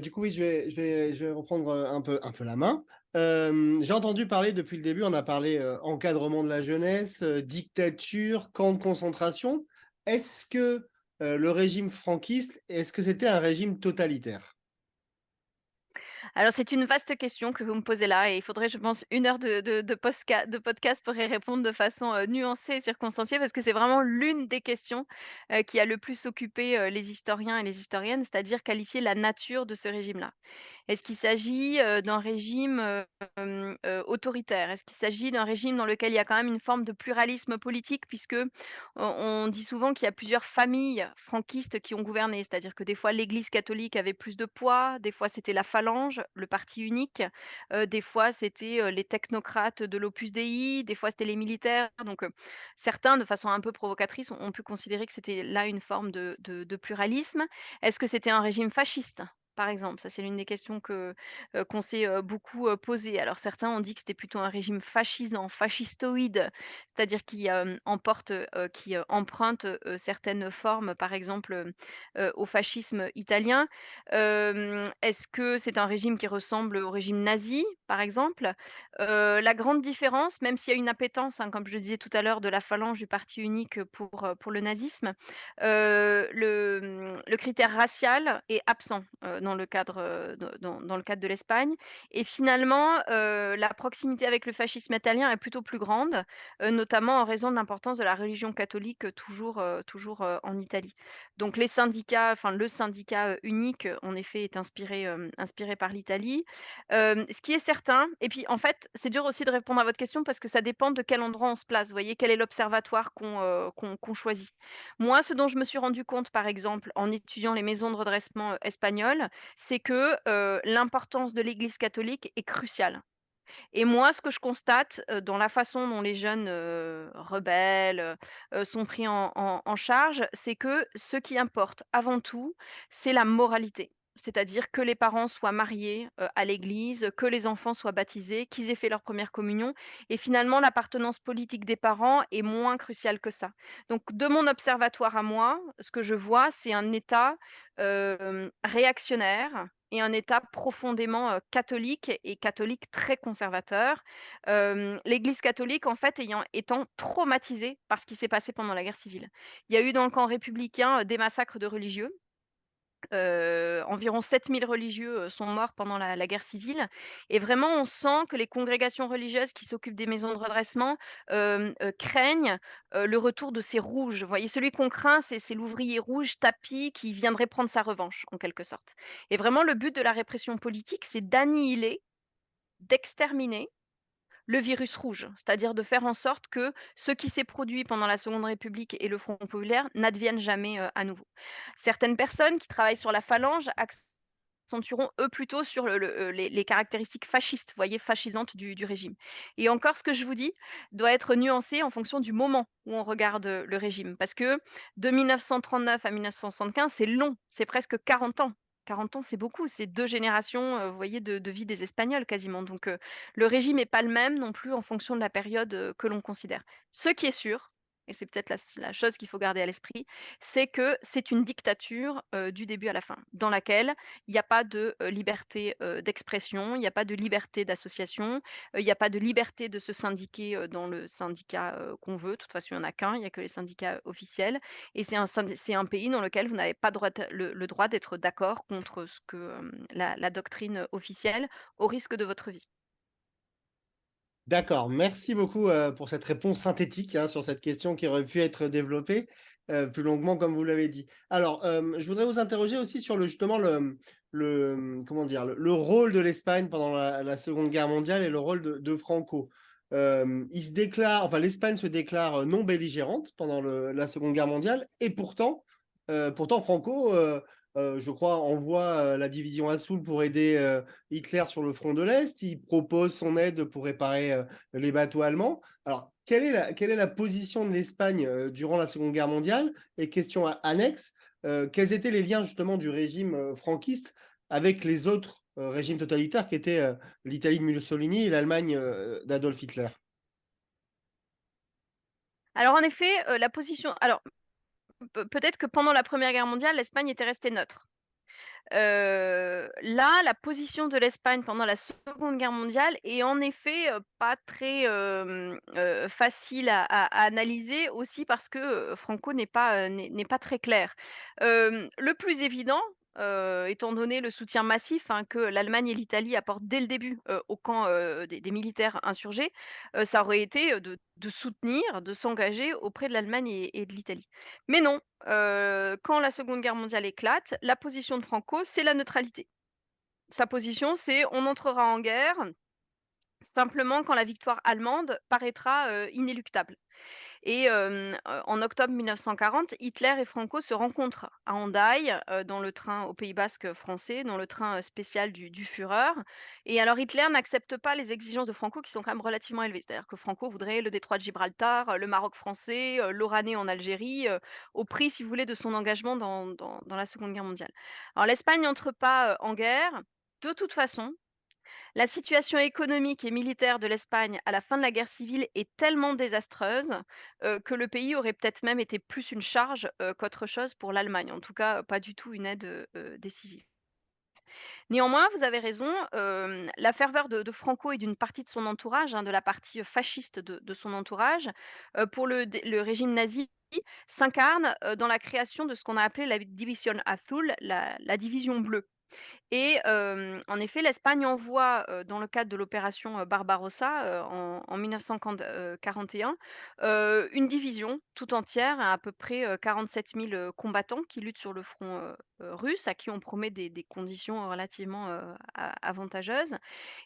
du coup, oui, je vais reprendre un peu la main. J'ai entendu parler depuis le début, on a parlé encadrement de la jeunesse, dictature, camp de concentration. Est-ce que le régime franquiste, est-ce que c'était un régime totalitaire? Alors c'est une vaste question que vous me posez là et il faudrait, je pense, 1 heure de podcast pour y répondre de façon, nuancée et circonstanciée parce que c'est vraiment l'une des questions, qui a le plus occupé, les historiens et les historiennes, c'est-à-dire qualifier la nature de ce régime-là. Est-ce qu'il s'agit, d'un régime, autoritaire? Est-ce qu'il s'agit d'un régime dans lequel il y a quand même une forme de pluralisme politique? Puisque on dit souvent qu'il y a plusieurs familles franquistes qui ont gouverné. C'est-à-dire que des fois l'Église catholique avait plus de poids, des fois c'était la Phalange, le parti unique, des fois c'était, les technocrates de l'Opus Dei, des fois c'était les militaires. Donc, certains, de façon un peu provocatrice, ont pu considérer que c'était là une forme de pluralisme. Est-ce que c'était un régime fasciste? Par exemple, ça c'est l'une des questions qu'on s'est, beaucoup, posées. Alors certains ont dit que c'était plutôt un régime fascisant, fascistoïde, c'est-à-dire qui emprunte, certaines formes, par exemple, au fascisme italien. Est-ce que c'est un régime qui ressemble au régime nazi, par exemple? La grande différence, même s'il y a une appétence, hein, comme je le disais tout à l'heure, de la phalange du parti unique, pour le nazisme, le critère racial est absent, dans le cadre, dans le cadre de l'Espagne et finalement, la proximité avec le fascisme italien est plutôt plus grande, notamment en raison de l'importance de la religion catholique, toujours, en Italie. Donc les syndicats, enfin le syndicat, unique, en effet est inspiré par l'Italie. Ce qui est certain et puis en fait, c'est dur aussi de répondre à votre question parce que ça dépend de quel endroit on se place. Vous voyez? Quel est l'observatoire qu'on choisit? Moi, ce dont je me suis rendu compte, par exemple, en étudiant les maisons de redressement, espagnoles, c'est que, l'importance de l'Église catholique est cruciale. Et moi, ce que je constate, dans la façon dont les jeunes, rebelles, sont pris en charge, c'est que ce qui importe avant tout, c'est la moralité. C'est-à-dire que les parents soient mariés, à l'église, que les enfants soient baptisés, qu'ils aient fait leur première communion et finalement l'appartenance politique des parents est moins cruciale que ça. Donc de mon observatoire à moi, ce que je vois, c'est un État, réactionnaire et un État profondément, catholique et catholique très conservateur. L'Église catholique, en fait, étant traumatisée par ce qui s'est passé pendant la guerre civile. Il y a eu dans le camp républicain, des massacres de religieux. Environ 7 000 religieux, sont morts pendant la guerre civile et vraiment on sent que les congrégations religieuses qui s'occupent des maisons de redressement, craignent, le retour de ces rouges. Vous voyez? Celui qu'on craint, c'est l'ouvrier rouge tapi qui viendrait prendre sa revanche, en quelque sorte et vraiment le but de la répression politique, c'est d'annihiler, d'exterminer le virus rouge, c'est-à-dire de faire en sorte que ce qui s'est produit pendant la Seconde République et le Front populaire n'advienne jamais, à nouveau. Certaines personnes qui travaillent sur la phalange accentueront eux plutôt sur les caractéristiques fascistes, vous voyez, fascisantes du régime. Et encore ce que je vous dis doit être nuancé en fonction du moment où on regarde, le régime. Parce que de 1939 à 1975, c'est long, c'est presque 40 ans. 40 ans, c'est beaucoup, c'est 2 générations, vous voyez, de vie des Espagnols quasiment. Donc, le régime est pas le même non plus en fonction de la période, que l'on considère. Ce qui est sûr, et c'est peut-être la chose qu'il faut garder à l'esprit, c'est que c'est une dictature, du début à la fin, dans laquelle il y a pas de, liberté, d'expression, il y a pas de liberté d'association, il y a pas de liberté de se syndiquer, dans le syndicat, qu'on veut. De toute façon, il y en a qu'un, il y a que les syndicats officiels et c'est un pays dans lequel vous n'avez pas droit le droit d'être d'accord contre ce que, la doctrine, officielle, au risque de votre vie. D'accord, merci beaucoup, pour cette réponse synthétique, hein, sur cette question qui aurait pu être développée, plus longuement comme vous l'avez dit. Alors, je voudrais vous interroger aussi sur justement comment dire? Le rôle de l'Espagne pendant la 2 Guerre mondiale et le rôle de Franco. l'Espagne se déclare non belligérante pendant la Seconde Guerre mondiale, et pourtant Franco, je crois, envoie la division Assoul pour aider Hitler sur le front de l'Est. Il propose son aide pour réparer les bateaux allemands. Alors, quelle est la position de l'Espagne durant la Seconde Guerre mondiale? Et question annexe, quels étaient les liens justement du régime franquiste avec les autres régimes totalitaires qui étaient l'Italie de Mussolini et l'Allemagne d'Adolf Hitler? Alors en effet, la position alors peut-être que pendant la Première Guerre mondiale, l'Espagne était restée neutre. Là, la position de l'Espagne pendant la Seconde Guerre mondiale est en effet, pas très, facile à analyser aussi parce que, Franco n'est pas très clair. Le plus évident, étant donné le soutien massif, hein, que l'Allemagne et l'Italie apportent dès le début, au camp, des militaires insurgés, ça aurait été, de soutenir, de s'engager auprès de l'Allemagne et de l'Italie. Mais non, quand la Seconde Guerre mondiale éclate, la position de Franco, c'est la neutralité. Sa position, c'est: «On entrera en guerre simplement quand la victoire allemande paraîtra, inéluctable». Et en octobre 1940, Hitler et Franco se rencontrent à Hendaye, dans le train au Pays basque français, dans le train, spécial du Führer. Et alors Hitler n'accepte pas les exigences de Franco qui sont quand même relativement élevées. C'est-à-dire que Franco voudrait le détroit de Gibraltar, le Maroc français, l'Oranais en Algérie, au prix, si vous voulez, de son engagement dans la Seconde Guerre mondiale. Alors l'Espagne n'entre pas, en guerre. De toute façon, la situation économique et militaire de l'Espagne à la fin de la guerre civile est tellement désastreuse, que le pays aurait peut-être même été plus une charge, qu'autre chose pour l'Allemagne. En tout cas, pas du tout une aide, décisive. Néanmoins, vous avez raison, la ferveur de Franco et d'une partie de son entourage, hein, de la partie, fasciste de son entourage, pour le régime nazi s'incarne, dans la création de ce qu'on a appelé la División Azul, la division bleue. Et en effet, l'Espagne envoie, dans le cadre de l'opération, Barbarossa, en 1941, une division tout entière, à peu près, 47 000 combattants qui luttent sur le front, russe, à qui on promet des conditions relativement, avantageuses.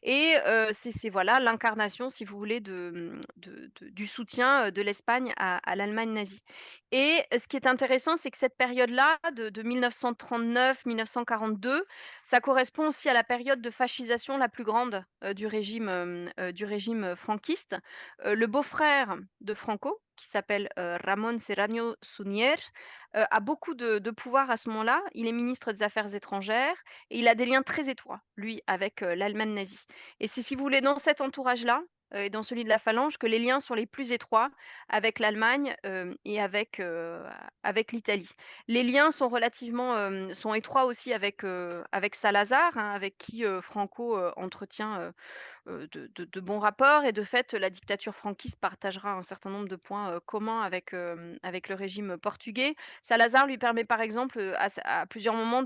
Et c'est voilà l'incarnation, si vous voulez, du soutien, de l'Espagne à l'Allemagne nazie. Et ce qui est intéressant, c'est que cette période-là, de 1939-1942, ça correspond aussi à la période de fascisation la plus grande, du régime franquiste. Le beau-frère de Franco, qui s'appelle, Ramón Serrano Suñer, a beaucoup de pouvoir à ce moment-là. Il est ministre des Affaires étrangères et il a des liens très étroits, lui, avec, l'Allemagne nazie. Et c'est, si vous voulez, dans cet entourage-là, et dans celui de la Phalange, que les liens sont les plus étroits avec l'Allemagne, et avec l'Italie. Les liens sont relativement, sont étroits aussi avec Salazar, hein, avec qui, Franco, entretient, de bons rapports. Et de fait, la dictature franquiste partagera un certain nombre de points, communs avec le régime portugais. Salazar lui permet par exemple, à plusieurs moments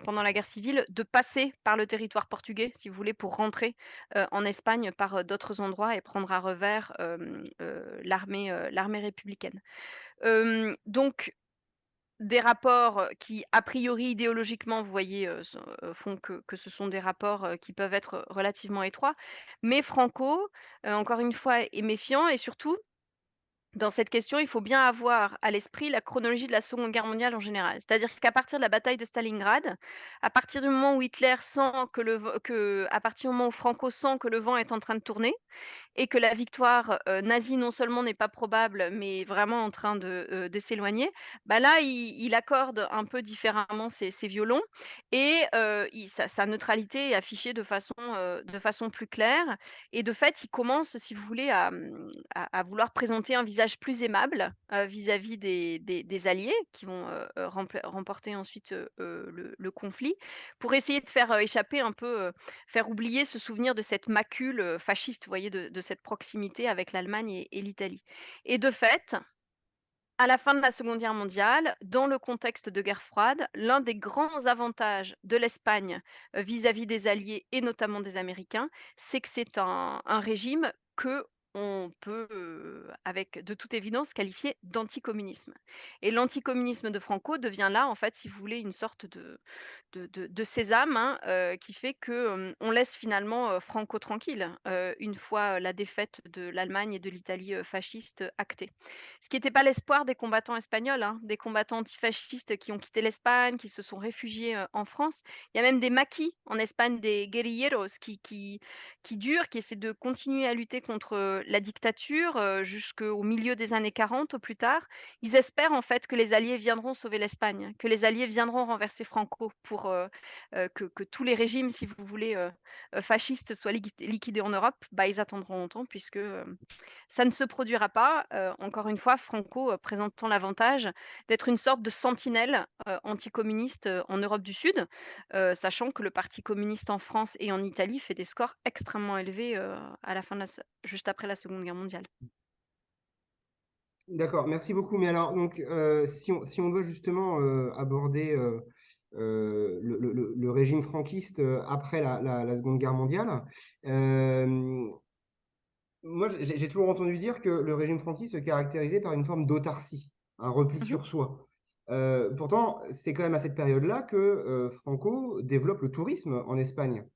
pendant la guerre civile, de passer par le territoire portugais, si vous voulez, pour rentrer, en Espagne par, d'autres endroits et prendre à revers, l'armée républicaine. Donc des rapports, qui a priori idéologiquement, vous voyez, font que ce sont des rapports, qui peuvent être relativement étroits. Mais Franco, encore une fois, est méfiant. Et surtout, dans cette question, il faut bien avoir à l'esprit la chronologie de la Seconde Guerre mondiale en général. C'est-à-dire qu'à partir de la bataille de Stalingrad, à partir du moment où Hitler sent à partir du moment où Franco sent que le vent est en train de tourner, et que la victoire, nazie non seulement n'est pas probable, mais vraiment en train de s'éloigner, bah, là, il accorde un peu différemment ses violons. Et il sa neutralité est affichée de façon plus claire. Et de fait, il commence, si vous voulez, à vouloir présenter un visage plus aimable, vis-à-vis des alliés qui vont, remporter ensuite, le conflit, pour essayer de faire, échapper un peu, faire oublier ce souvenir de cette macule, fasciste, vous voyez, de cette proximité avec l'Allemagne et l'Italie. Et de fait, à la fin de la Seconde Guerre mondiale, dans le contexte de guerre froide, l'un des grands avantages de l'Espagne, vis-à-vis des alliés et notamment des Américains, c'est que c'est un régime que on peut, avec de toute évidence, qualifier d'anticommunisme. Et l'anticommunisme de Franco devient là, en fait, si vous voulez, une sorte de sésame, hein, qui fait que, on laisse finalement, Franco tranquille, une fois la défaite de l'Allemagne et de l'Italie, fasciste, actée. Ce qui n'était pas l'espoir des combattants espagnols, hein, des combattants antifascistes qui ont quitté l'Espagne, qui se sont réfugiés, en France. Il y a même des maquis en Espagne, des guerrilleros qui durent, qui essaient de continuer à lutter contre, la dictature, jusqu'au milieu des années 40 au plus tard. Ils espèrent en fait que les alliés viendront sauver l'Espagne, que les alliés viendront renverser Franco pour, que tous les régimes, si vous voulez, fascistes soient liquidés en Europe. Bah, ils attendront longtemps puisque, ça ne se produira pas. Encore une fois, Franco, présentant l'avantage d'être une sorte de sentinelle, anticommuniste, en Europe du Sud, sachant que le parti communiste en France et en Italie fait des scores extrêmement élevés, à la fin de la se juste après la Seconde Guerre mondiale. D'accord, merci beaucoup. Mais alors, donc, si on doit justement aborder le régime franquiste après la Seconde Guerre mondiale, euh, moi, j'ai toujours entendu dire que le régime franquiste se caractérisait par une forme d'autarcie, un repli Mmh. sur soi. Pourtant, c'est quand même à cette période-là que Franco développe le tourisme en Espagne,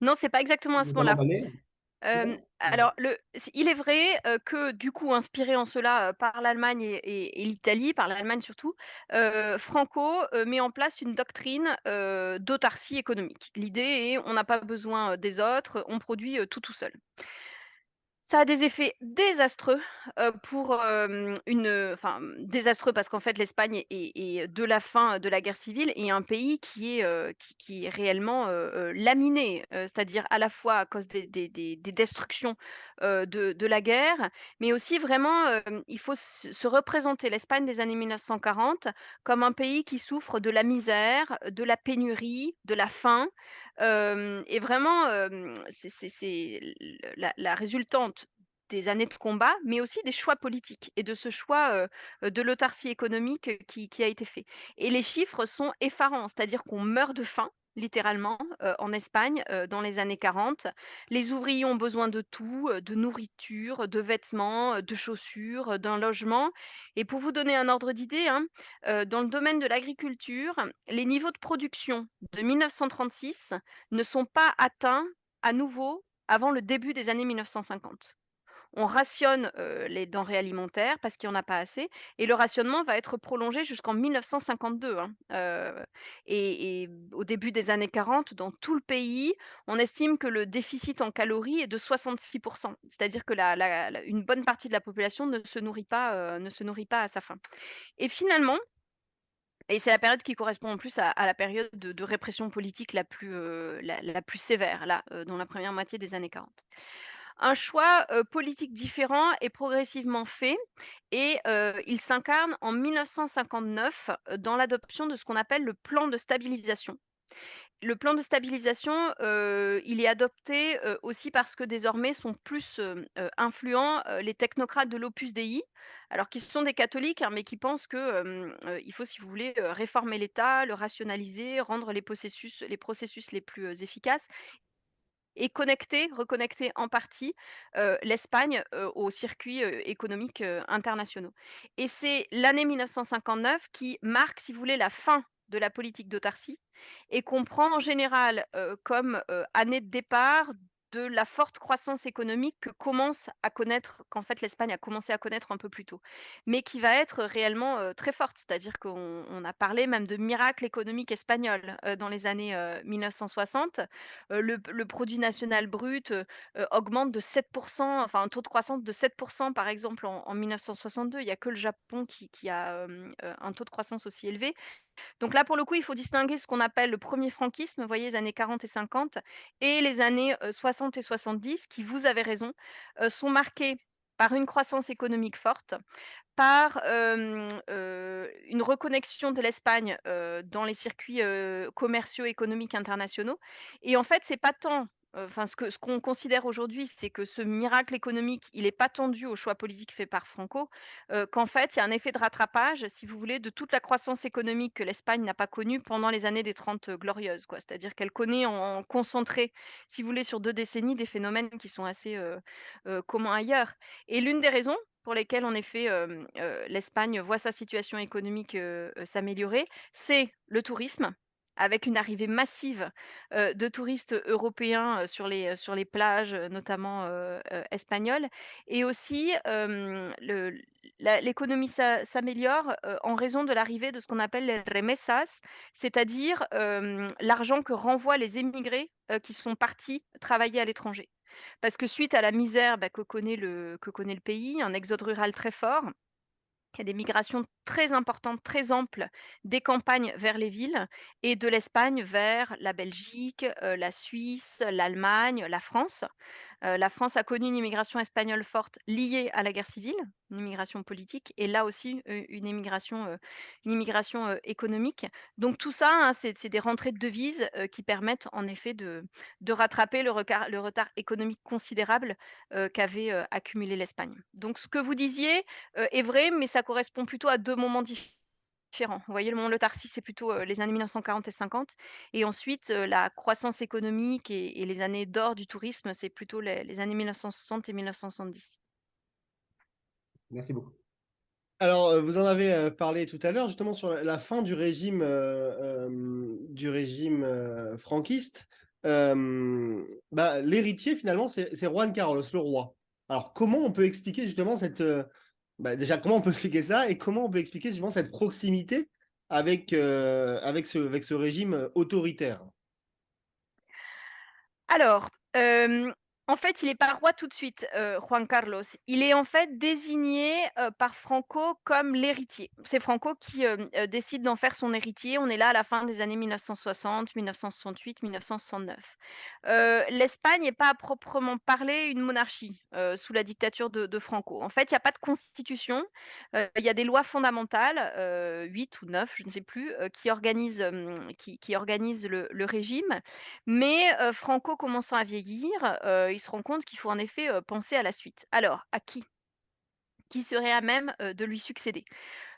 Non, c'est pas exactement à ce notamment moment-là. balnéaire. Non? Alors il est vrai, que du coup inspiré en cela, par l'Allemagne et l'Italie, par l'Allemagne surtout, Franco, met en place une doctrine, d'autarcie économique. L'idée est: on n'a pas besoin, des autres, on produit, tout seul. Ça a des effets désastreux, pour, désastreux parce qu'en fait l'Espagne est de la fin de la guerre civile est un pays qui est réellement, laminé, c'est-à-dire à la fois à cause des destructions, de la guerre, mais aussi vraiment, il faut se représenter l'Espagne des années 1940 comme un pays qui souffre de la misère, de la pénurie, de la faim. Et vraiment, c'est la résultante des années de combat, mais aussi des choix politiques et de ce choix, de l'autarcie économique, qui a été fait. Et les chiffres sont effarants, c'est-à-dire qu'on meurt de faim, littéralement, en Espagne, dans les années 40. Les ouvriers ont besoin de tout, de nourriture, de vêtements, de chaussures, d'un logement. Et pour vous donner un ordre d'idée, hein, dans le domaine de l'agriculture, les niveaux de production de 1936 ne sont pas atteints à nouveau avant le début des années 1950. On rationne, les denrées alimentaires parce qu'il y en a pas assez et le rationnement va être prolongé jusqu'en 1952, hein, et au début des années 40, dans tout le pays, on estime que le déficit en calories est de 66. C'est-à-dire que la une bonne partie de la population ne se nourrit pas à sa faim. Et finalement, et c'est la période qui correspond en plus à la période de répression politique la plus, la plus sévère là, dans la première moitié des années 40. Un choix, politique différent est progressivement fait et il s'incarne en 1959, dans l'adoption de ce qu'on appelle le plan de stabilisation. Le plan de stabilisation, il est adopté, aussi parce que désormais sont plus, influents, les technocrates de l'Opus Dei, alors qui sont des catholiques, hein, mais qui pensent que, il faut, si vous voulez, réformer l'État, le rationaliser, rendre les processus les plus, efficaces et reconnecter en partie, l'Espagne, aux circuits, économiques, internationaux. Et c'est l'année 1959 qui marque, si vous voulez, la fin de la politique d'autarcie et qu'on prend en général, comme, année de départ de la forte croissance économique qu'en fait l'Espagne a commencé à connaître un peu plus tôt, mais qui va être réellement, très forte. C'est-à-dire qu'on a parlé même de miracle économique espagnol, dans les années, 1960. Le produit national brut, augmente de 7, enfin un taux de croissance de 7 par exemple en 1962. Il y a que le Japon qui a, un taux de croissance aussi élevé. Donc là, pour le coup, il faut distinguer ce qu'on appelle le premier franquisme, vous voyez, les années 40 et 50 et les années, 60 et 70 qui, vous avez raison, sont marquées par une croissance économique forte, par, une reconnexion de l'Espagne, dans les circuits, commerciaux économiques internationaux et en fait, c'est pas tant enfin ce qu'on considère aujourd'hui, c'est que ce miracle économique, il est pas tendu aux choix politiques faits par Franco, qu'en fait, il y a un effet de rattrapage, si vous voulez, de toute la croissance économique que l'Espagne n'a pas connue pendant les années des 30 glorieuses, quoi. C'est-à-dire qu'elle connaît en concentré, si vous voulez, sur 2 décennies, des phénomènes qui sont assez, communs ailleurs. Et l'une des raisons pour lesquelles, en effet, l'Espagne voit sa situation économique, s'améliorer, c'est le tourisme, avec une arrivée massive de touristes européens, sur les plages, notamment, espagnoles, et aussi, l'économie s'améliore, en raison de l'arrivée de ce qu'on appelle les remesas, c'est-à-dire, l'argent que renvoient les émigrés, qui sont partis travailler à l'étranger. Parce que suite à la misère, bah, que connaît le pays, un exode rural très fort, il y a des migrations très importantes, très amples, des campagnes vers les villes et de l'Espagne vers la Belgique, la Suisse, l'Allemagne, la France. La France a connu une immigration espagnole forte liée à la guerre civile, une immigration politique, et là aussi, une immigration, économique. Donc tout ça, hein, c'est des rentrées de devises, qui permettent en effet de rattraper le retard économique considérable, qu'avait, accumulé l'Espagne. Donc ce que vous disiez, est vrai, mais ça correspond plutôt à 2 moments différents. Vous voyez, le moment Lethargie, c'est plutôt, les années 1940 et 50, et ensuite, la croissance économique et les années d'or du tourisme, c'est plutôt les années 1960 et 1970. Merci beaucoup. Alors, vous en avez parlé tout à l'heure, justement, sur la fin du régime franquiste. L'héritier, finalement, c'est Juan Carlos, le roi. Alors, comment on peut expliquer justement déjà, comment on peut expliquer ça et comment on peut expliquer justement cette proximité avec ce régime autoritaire? Alors, en fait, il est pas roi tout de suite, Juan Carlos. Il est en fait désigné, par Franco comme l'héritier. C'est Franco qui, décide d'en faire son héritier. On est là à la fin des années 1960, 1968, 1969. L'Espagne n'est pas à proprement parler une monarchie, sous la dictature de Franco. En fait, il y a pas de constitution, il y a des lois fondamentales, 8 ou 9, je ne sais plus, qui organisent le régime, mais Franco commençant à vieillir, il se rend compte qu'il faut en effet, penser à la suite. Alors, à qui? Qui serait à même, de lui succéder?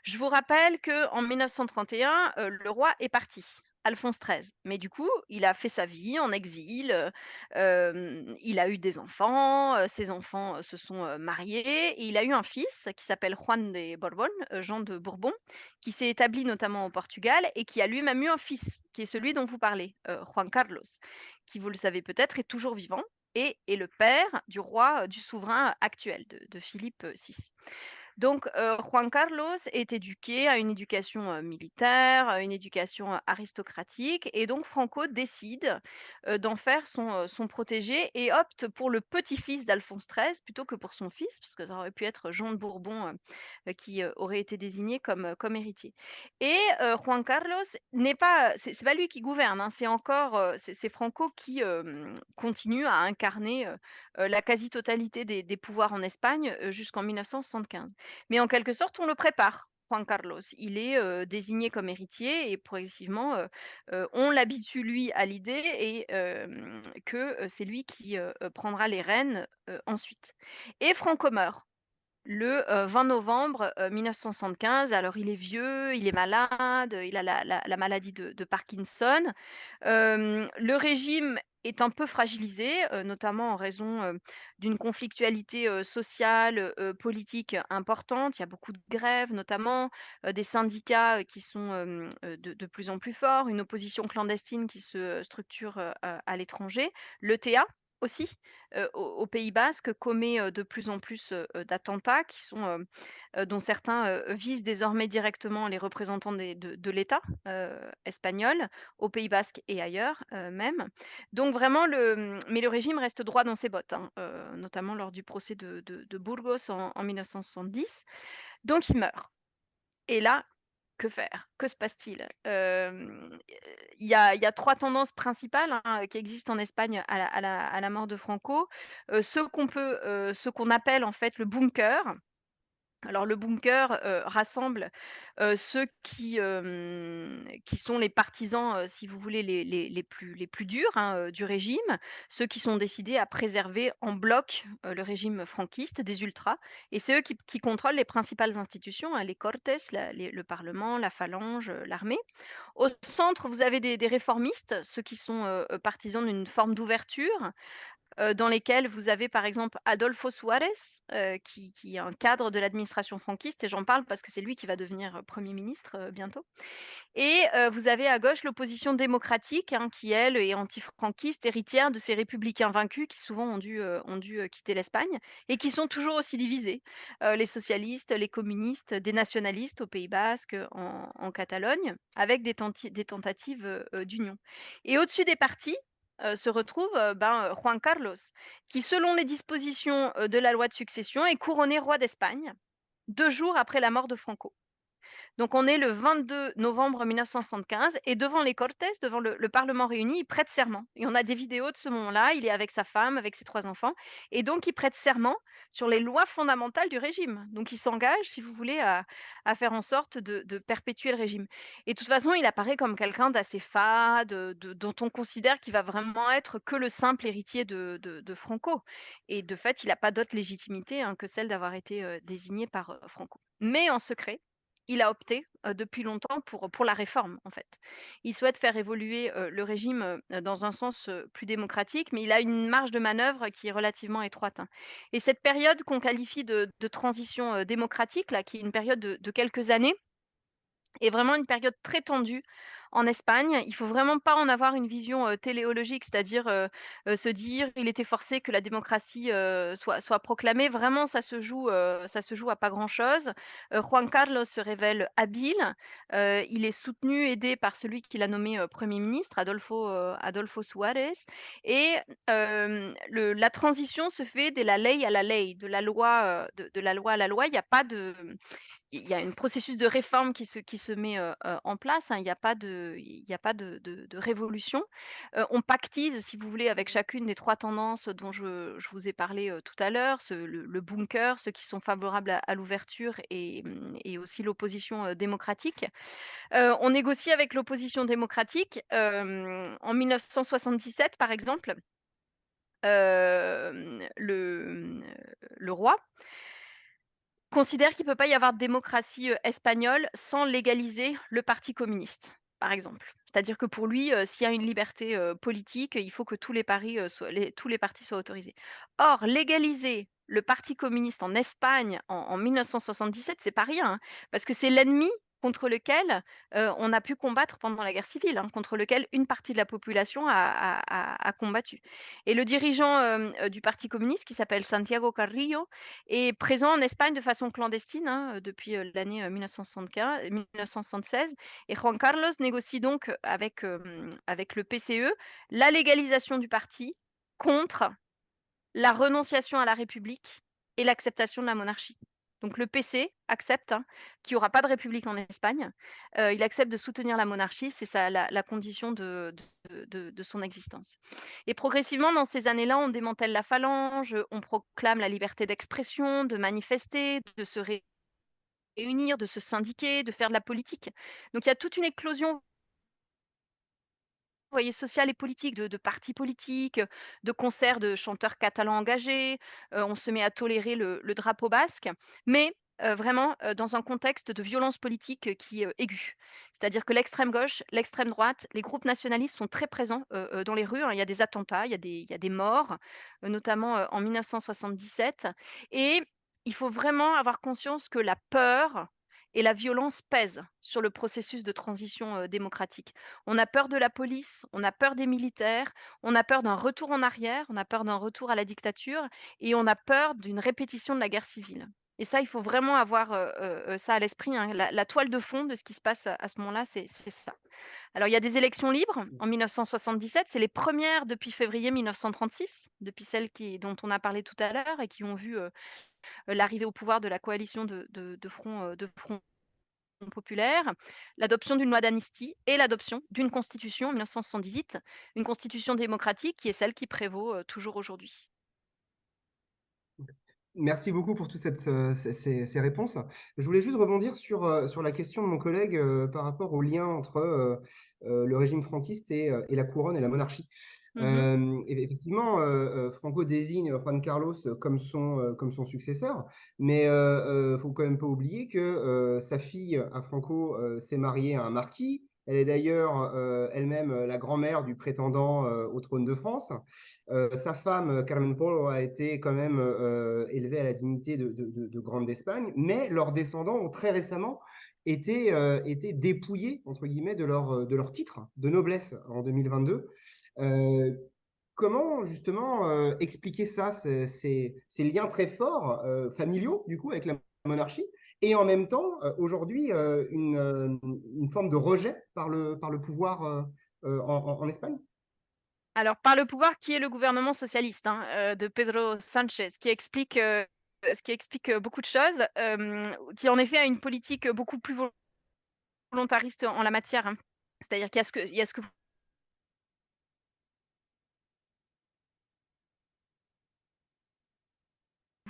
Je vous rappelle qu'en 1931, le roi est parti, Alphonse XIII. Mais du coup, il a fait sa vie en exil, il a eu des enfants, ses enfants, se sont, mariés, et il a eu un fils qui s'appelle Juan de Borbón, Jean de Bourbon, qui s'est établi notamment au Portugal et qui a lui-même eu un fils, qui est celui dont vous parlez, Juan Carlos, qui, vous le savez peut-être, est toujours vivant et est le père du roi, du souverain actuel de Philippe, VI. Donc, Juan Carlos est éduqué à une éducation, militaire, à une éducation, aristocratique, et donc Franco décide, d'en faire son protégé et opte pour le petit-fils d'Alphonse XIII plutôt que pour son fils, parce que ça aurait pu être Jean de Bourbon, qui, aurait été désigné comme héritier. Et Juan Carlos n'est pas c'est pas lui qui gouverne, hein, c'est encore, c'est Franco qui, continue à incarner, la quasi-totalité des pouvoirs en Espagne, jusqu'en 1975. Mais en quelque sorte, on le prépare, Juan Carlos. Il est, désigné comme héritier, et progressivement, on l'habitue lui à l'idée, et que, c'est lui qui, prendra les rênes, ensuite. Et Franco meurt le, 20 novembre, 1975. Alors il est vieux, il est malade, il a la maladie de Parkinson. Le régime est un peu fragilisé, notamment en raison, d'une conflictualité, sociale, politique importante. Il y a beaucoup de grèves notamment, des syndicats, qui sont, de plus en plus forts, une opposition clandestine qui se structure, à l'étranger. L'ETA aussi, au Pays basque, commet, de plus en plus, d'attentats qui sont, dont certains, visent désormais directement les représentants de l'État, espagnol, au Pays basque et ailleurs, même. Donc vraiment mais le régime reste droit dans ses bottes, hein, notamment lors du procès de Burgos en 1970. Donc il meurt, et là, que faire? Que se passe-t-il? Il y a 3 tendances principales, hein, qui existent en Espagne à la mort de Franco. Ce qu'on appelle en fait le bunker, Alors le bunker, rassemble, ceux qui sont les partisans, si vous voulez, les plus durs, hein, du régime, ceux qui sont décidés à préserver en bloc, le régime franquiste, des ultras, et c'est eux qui contrôlent les principales institutions, hein, les Cortes, le parlement, la phalange, l'armée. Au centre, vous avez des réformistes, ceux qui sont, partisans d'une forme d'ouverture, dans lesquels vous avez par exemple Adolfo Suárez, qui est un cadre de l'administration franquiste, et j'en parle parce que c'est lui qui va devenir, 1er ministre, bientôt. Et vous avez à gauche l'opposition démocratique, hein, qui elle est antifranquiste, héritière de ces républicains vaincus qui souvent ont dû quitter l'Espagne et qui sont toujours aussi divisés. Les socialistes, les communistes, des nationalistes au Pays basque, en Catalogne, avec des tentatives, d'union. Et au-dessus des partis, se retrouve, Juan Carlos, qui selon les dispositions, de la loi de succession est couronné roi d'Espagne, 2 jours après la mort de Franco. Donc on est le 22 novembre 1975 et devant les Cortes, devant le parlement réuni, il prête serment et on a des vidéos de ce moment-là. Il est avec sa femme, avec ses 3 enfants, et donc il prête serment sur les lois fondamentales du régime. Donc il s'engage, si vous voulez, à faire en sorte de perpétuer le régime, et de toute façon, il apparaît comme quelqu'un d'assez fade, dont on considère qu'il va vraiment être que le simple héritier de Franco, et de fait, il n'a pas d'autre légitimité, hein, que celle d'avoir été, désigné par, Franco. Mais en secret, il a opté, depuis longtemps pour la réforme, en fait. Il souhaite faire évoluer, le régime, dans un sens, plus démocratique, mais il a une marge de manœuvre qui est relativement étroite, hein. Et cette période qu'on qualifie de transition, démocratique là, qui est une période de quelques années, est vraiment une période très tendue en Espagne. Il faut vraiment pas en avoir une vision, téléologique, c'est-à-dire, se dire: «Il était forcé que la démocratie, soit proclamée». Vraiment, ça se joue à pas grand-chose. Juan Carlos se révèle habile, il est soutenu, aidé par celui qui l'a nommé, 1er ministre, Adolfo Suárez, et la transition se fait de la ley à la ley, de la loi, de la loi à la loi. Il y a un processus de réforme qui se met, en place, hein. Il y a pas de révolution. On pactise, si vous voulez, avec chacune des 3 tendances dont je vous ai parlé, tout à l'heure, le bunker, ceux qui sont favorables à l'ouverture, et aussi l'opposition, démocratique. On négocie avec l'opposition démocratique, en 1977 par exemple, le roi considère qu'il ne peut pas y avoir de démocratie, espagnole sans légaliser le parti communiste, par exemple. C'est-à-dire que pour lui, s'il y a une liberté, politique, il faut que tous les partis soient autorisés. Or, légaliser le parti communiste en Espagne en 1977, c'est pas rien, hein, parce que c'est l'ennemi contre lequel, on a pu combattre pendant la guerre civile, hein, contre lequel une partie de la population a combattu. Et le dirigeant, du parti communiste, qui s'appelle Santiago Carrillo, est présent en Espagne de façon clandestine, hein, depuis, l'année, 1976, et Juan Carlos négocie donc avec le PCE la légalisation du parti contre la renonciation à la République et l'acceptation de la monarchie. Donc le PC accepte, hein, qu'il y aura pas de république en Espagne. Il accepte de soutenir la monarchie, c'est ça la condition de son existence. Et progressivement, dans ces années-là, on démantèle la phalange, on proclame la liberté d'expression, de manifester, de se réunir, de se syndiquer, de faire de la politique. Donc il y a toute une éclosion, vous voyez, sociale et politique, de partis politiques, de concerts de chanteurs catalans engagés. On se met à tolérer le drapeau basque, mais vraiment, dans un contexte de violence politique, qui est aiguë. C'est-à-dire que l'extrême gauche, l'extrême droite, les groupes nationalistes sont très présents, dans les rues, hein. Il y a des attentats, il y a des morts, notamment, en 1977, et il faut vraiment avoir conscience que la peur et la violence pèsent sur le processus de transition, démocratique. On a peur de la police, on a peur des militaires, on a peur d'un retour en arrière, on a peur d'un retour à la dictature, et on a peur d'une répétition de la guerre civile. Et ça, il faut vraiment avoir, ça à l'esprit, hein. La toile de fond de ce qui se passe à ce moment-là, c'est ça. Alors il y a des élections libres en 1977, c'est les premières depuis février 1936, depuis celles dont on a parlé tout à l'heure et qui ont vu, l'arrivée au pouvoir de la coalition de front populaire, l'adoption d'une loi d'amnistie et l'adoption d'une constitution en 1978, une constitution démocratique qui est celle qui prévaut, toujours aujourd'hui. Merci beaucoup pour toutes ces réponses. Je voulais juste rebondir sur la question de mon collègue par rapport au lien entre le régime franquiste et la couronne et la monarchie. Mmh. Effectivement, Franco désigne Juan Carlos comme son successeur, mais faut quand même pas oublier que sa fille à Franco s'est mariée à un marquis. Elle est d'ailleurs elle-même la grand-mère du prétendant au trône de France. Sa femme, Carmen Polo, a été quand même élevée à la dignité de Grande d'Espagne, mais leurs descendants ont très récemment été dépouillés, entre guillemets, de leur titre de noblesse en 2022. Euh, Comment justement expliquer ça, ces liens très forts, familiaux, du coup, avec la monarchie, et en même temps, aujourd'hui, une forme de rejet par le pouvoir en Espagne? Alors par le pouvoir qui est le gouvernement socialiste, hein, de Pedro Sánchez, ce qui explique, beaucoup de choses, qui en effet a une politique, beaucoup plus volontariste en la matière, hein. C'est-à-dire qu'il y a ce que vous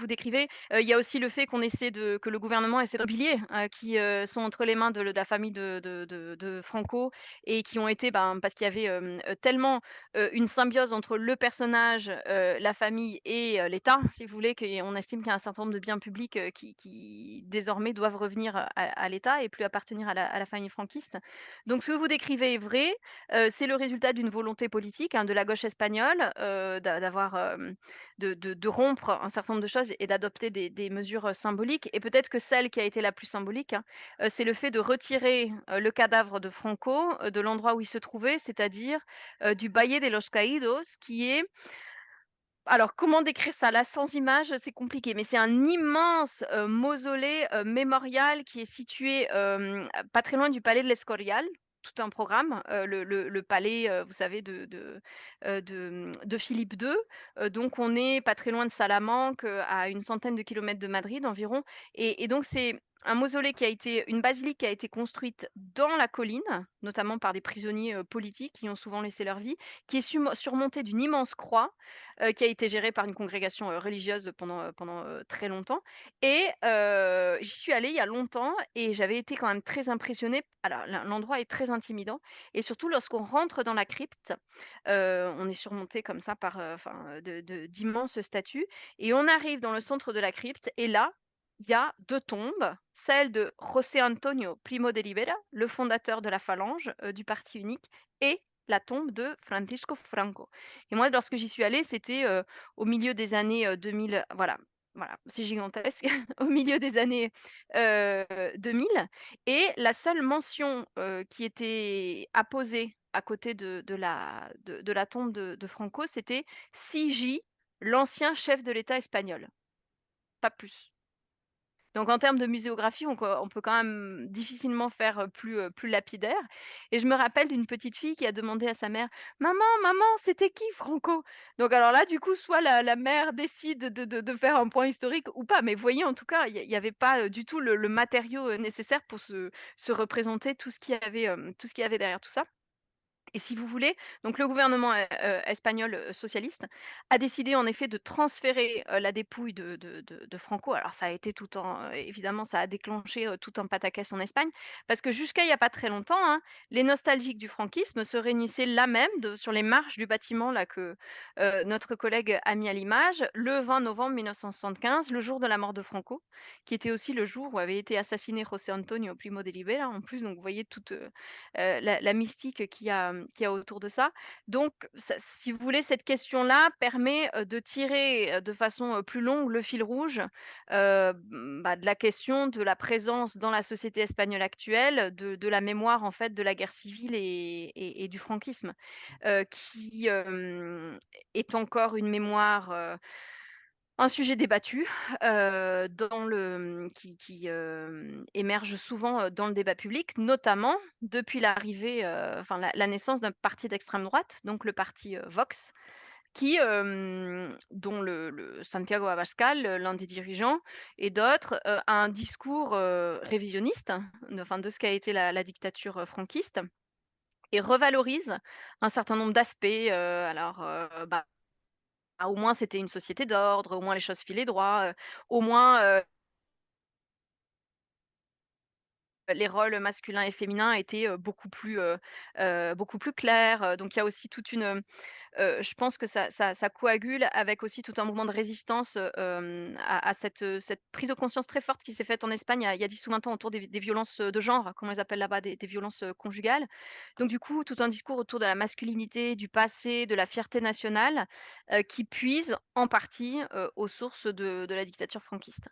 décrivez. Il y a aussi le fait que le gouvernement essaie de mobilier, qui, sont entre les mains de la famille de Franco et qui ont été, ben, parce qu'il y avait, tellement, une symbiose entre le personnage, la famille et l'État, si vous voulez, qu'on estime qu'il y a un certain nombre de biens publics, qui désormais doivent revenir à l'État et plus appartenir à la famille franquiste. Donc ce que vous décrivez est vrai, c'est le résultat d'une volonté politique, hein, de la gauche espagnole, d'avoir, de rompre un certain nombre de choses et d'adopter des mesures, symboliques et peut-être que celle qui a été la plus symbolique, hein, c'est le fait de retirer, le cadavre de Franco, de l'endroit où il se trouvait, c'est-à-dire, du Valle de los Caídos qui est alors comment décrire ça? Là, sans image, c'est compliqué, mais c'est un immense, mausolée, mémorial qui est situé, pas très loin du palais de l'Escorial, tout un programme, le palais, vous savez de Philippe II, donc on est pas très loin de Salamanque, à une centaine de kilomètres de Madrid environ et donc c'est un mausolée qui a été une basilique qui a été construite dans la colline, notamment par des prisonniers, politiques qui y ont souvent laissé leur vie, qui est surmontée d'une immense croix qui a été gérée par une congrégation, religieuse pendant, très longtemps et j'y suis allée il y a longtemps et j'avais été quand même très impressionnée. Alors l'endroit est très intimidant et surtout lorsqu'on rentre dans la crypte, on est surmonté comme ça par, enfin, d'immenses statues et on arrive dans le centre de la crypte et là, il y a 2 tombes, celle de José Antonio Primo de Rivera, le fondateur de la Phalange, du parti unique et la tombe de Francisco Franco. Et moi, lorsque j'y suis allée, c'était, au milieu des années, 2000 voilà, voilà, c'est gigantesque, au milieu des années, 2000 et la seule mention, qui était apposée à côté de la tombe de Franco, c'était CJ, l'ancien chef de l'État espagnol, pas plus. Donc en termes de muséographie, on peut quand même difficilement faire, plus lapidaire et je me rappelle d'une petite fille qui a demandé à sa mère: «Maman, maman, c'était qui Franco?» Donc alors là, du coup, soit la mère décide de faire un point historique ou pas, mais vous voyez, en tout cas, il y avait pas, du tout le matériau, nécessaire pour se représenter tout ce qu'il y avait derrière tout ça. Et si vous voulez, donc le gouvernement, espagnol, socialiste a décidé en effet de transférer, la dépouille de Franco. Alors ça a été tout en évidemment ça a déclenché, tout un pataquès en Espagne parce que jusqu'à il y a pas très longtemps, hein, les nostalgiques du franquisme se réunissaient là même sur les marches du bâtiment là que, notre collègue a mis à l'image, le 20 novembre 1975, le jour de la mort de Franco, qui était aussi le jour où avait été assassiné José Antonio Primo de Rivera en plus, donc vous voyez toute, la mystique qu'il y a autour de ça. Donc ça si vous voulez, cette question-là permet, de tirer, de façon, plus longue le fil rouge, bah, de la question de la présence dans la société espagnole actuelle de la mémoire, en fait, de la guerre civile et du franquisme, qui, est encore une mémoire, un sujet débattu, émerge souvent, dans le débat public, notamment depuis l'arrivée, enfin la naissance d'un parti d'extrême droite, donc le parti, Vox, qui, dont le Santiago Abascal, l'un des dirigeants et d'autres, a un discours, révisionniste, enfin de ce qu'a été la dictature, franquiste et revalorise un certain nombre d'aspects, alors, bah au moins c'était une société d'ordre, au moins les choses filaient droit, au moins, les rôles masculins et féminins étaient, beaucoup plus clairs, donc il y a aussi toute une, je pense que ça coagule avec aussi tout un mouvement de résistance, à cette prise de conscience très forte qui s'est faite en Espagne il y a 10 ou 20 ans autour des violences, de genre, comme on les appelle là-bas, des violences, conjugales. Donc du coup, tout un discours autour de la masculinité, du passé, de la fierté nationale, qui puise en partie, aux sources de la dictature franquiste.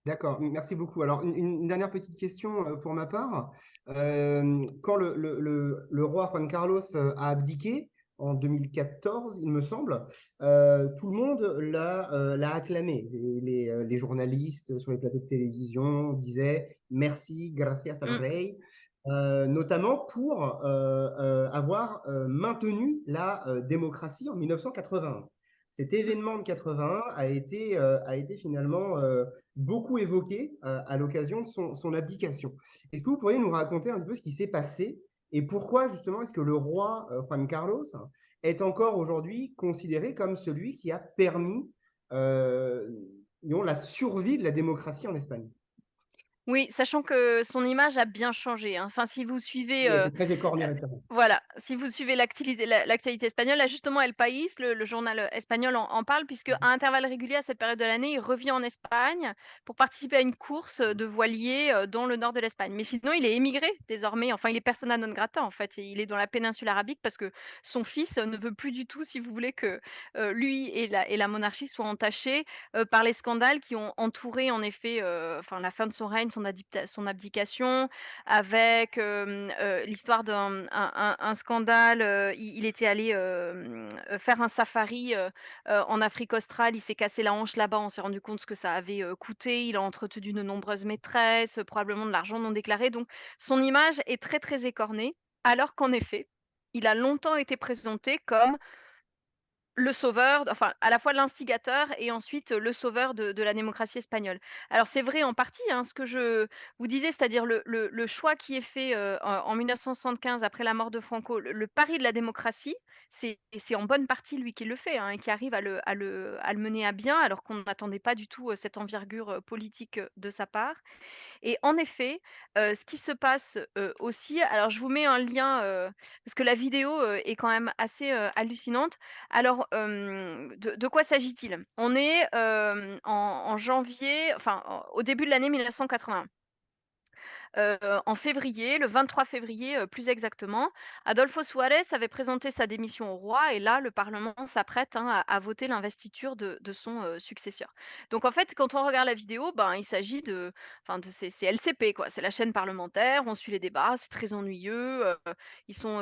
D'accord, merci beaucoup. Alors, une dernière petite question pour ma part. Quand le roi Juan Carlos a abdiqué en 2014, il me semble, tout le monde l'a acclamé. Les journalistes sur les plateaux de télévision disaient merci, gracias al Mmh. rey, notamment pour avoir maintenu la démocratie en 1981. Cet Mmh. événement de 81 a été finalement beaucoup évoqué à l'occasion de son abdication. Est-ce que vous pourriez nous raconter un peu ce qui s'est passé et pourquoi justement est-ce que le roi Juan Carlos est encore aujourd'hui considéré comme celui qui a permis disons, la survie de la démocratie en Espagne? Oui, sachant que son image a bien changé, hein. Enfin, si vous suivez, Il a été très écorné heu, récemment. voilà, si vous suivez l'actualité espagnole, là, justement, El País, le journal, espagnol en parle puisqu'à Mhm. intervalles réguliers, à cette période de l'année, il revient en Espagne pour participer à une course, de voiliers, dans le nord de l'Espagne. Mais sinon, il est émigré désormais, enfin, il est persona non grata, en fait. Il est dans la péninsule arabique parce que son fils, ne veut plus du tout, si vous voulez, que, lui et la monarchie soient entachés, par les scandales qui ont entouré en effet, enfin la fin de son règne, son abdication avec, l'histoire d'un un scandale, il était allé, faire un safari, en Afrique australe. Il s'est cassé la hanche là-bas, on s'est rendu compte ce que ça avait, coûté. Il a entretenu de nombreuses maîtresses, probablement de l'argent non déclaré, donc son image est très, très écornée, alors qu'en effet, il a longtemps été présenté comme le sauveur, enfin, à la fois l'instigateur et ensuite, le sauveur de la démocratie espagnole. Alors c'est vrai en partie, hein, ce que je vous disais, c'est-à-dire le choix qui est fait, en 1975 après la mort de Franco, le pari de la démocratie, c'est en bonne partie lui qui le fait, hein, et qui arrive à le mener à bien alors qu'on n'attendait pas du tout, cette envergure, politique, de sa part. Et en effet, ce qui se passe, aussi alors je vous mets un lien, parce que la vidéo, est quand même assez, hallucinante. Alors, de quoi s'agit-il? On est, en janvier, enfin, au début de l'année 1981. En février, le 23 février, plus exactement, Adolfo Suárez avait présenté sa démission au roi et là, le parlement s'apprête, hein, à voter l'investiture de son, successeur. Donc en fait, quand on regarde la vidéo, ben, il s'agit de c'est LCP quoi, c'est la chaîne parlementaire, on suit les débats, c'est très ennuyeux, ils sont,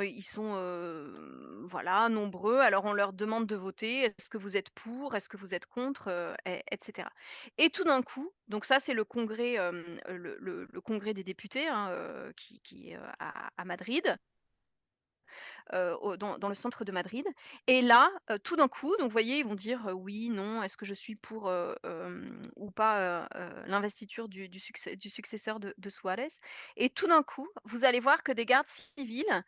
voilà, nombreux. Alors on leur demande de voter: «Est-ce que vous êtes pour? Est-ce que vous êtes contre?» Et cetera. Et tout d'un coup, donc ça, c'est le congrès, le congrès des députés, hein, qui est, à Madrid, au dans le centre de Madrid. Et là, tout d'un coup, donc vous voyez, ils vont dire, «Oui, non, est-ce que je suis pour, ou pas, l'investiture du successeur de Suarez?» Et tout d'un coup, vous allez voir que des gardes civils,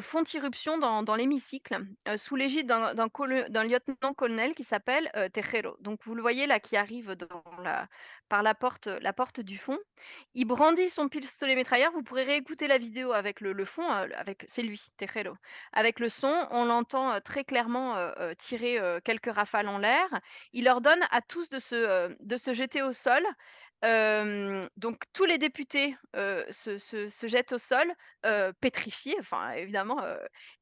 font irruption dans l'hémicycle, sous l'égide d'un lieutenant-colonel qui s'appelle, Tejero. Donc vous le voyez là qui arrive par la porte du fond. Il brandit son pistolet mitrailleur. Vous pourrez réécouter la vidéo avec le fond, avec c'est lui, Tejero. Avec le son, on l'entend, très clairement, tirer, quelques rafales en l'air. Il ordonne à tous de se jeter au sol. Donc tous les députés, se jettent au sol, pétrifiés, enfin évidemment,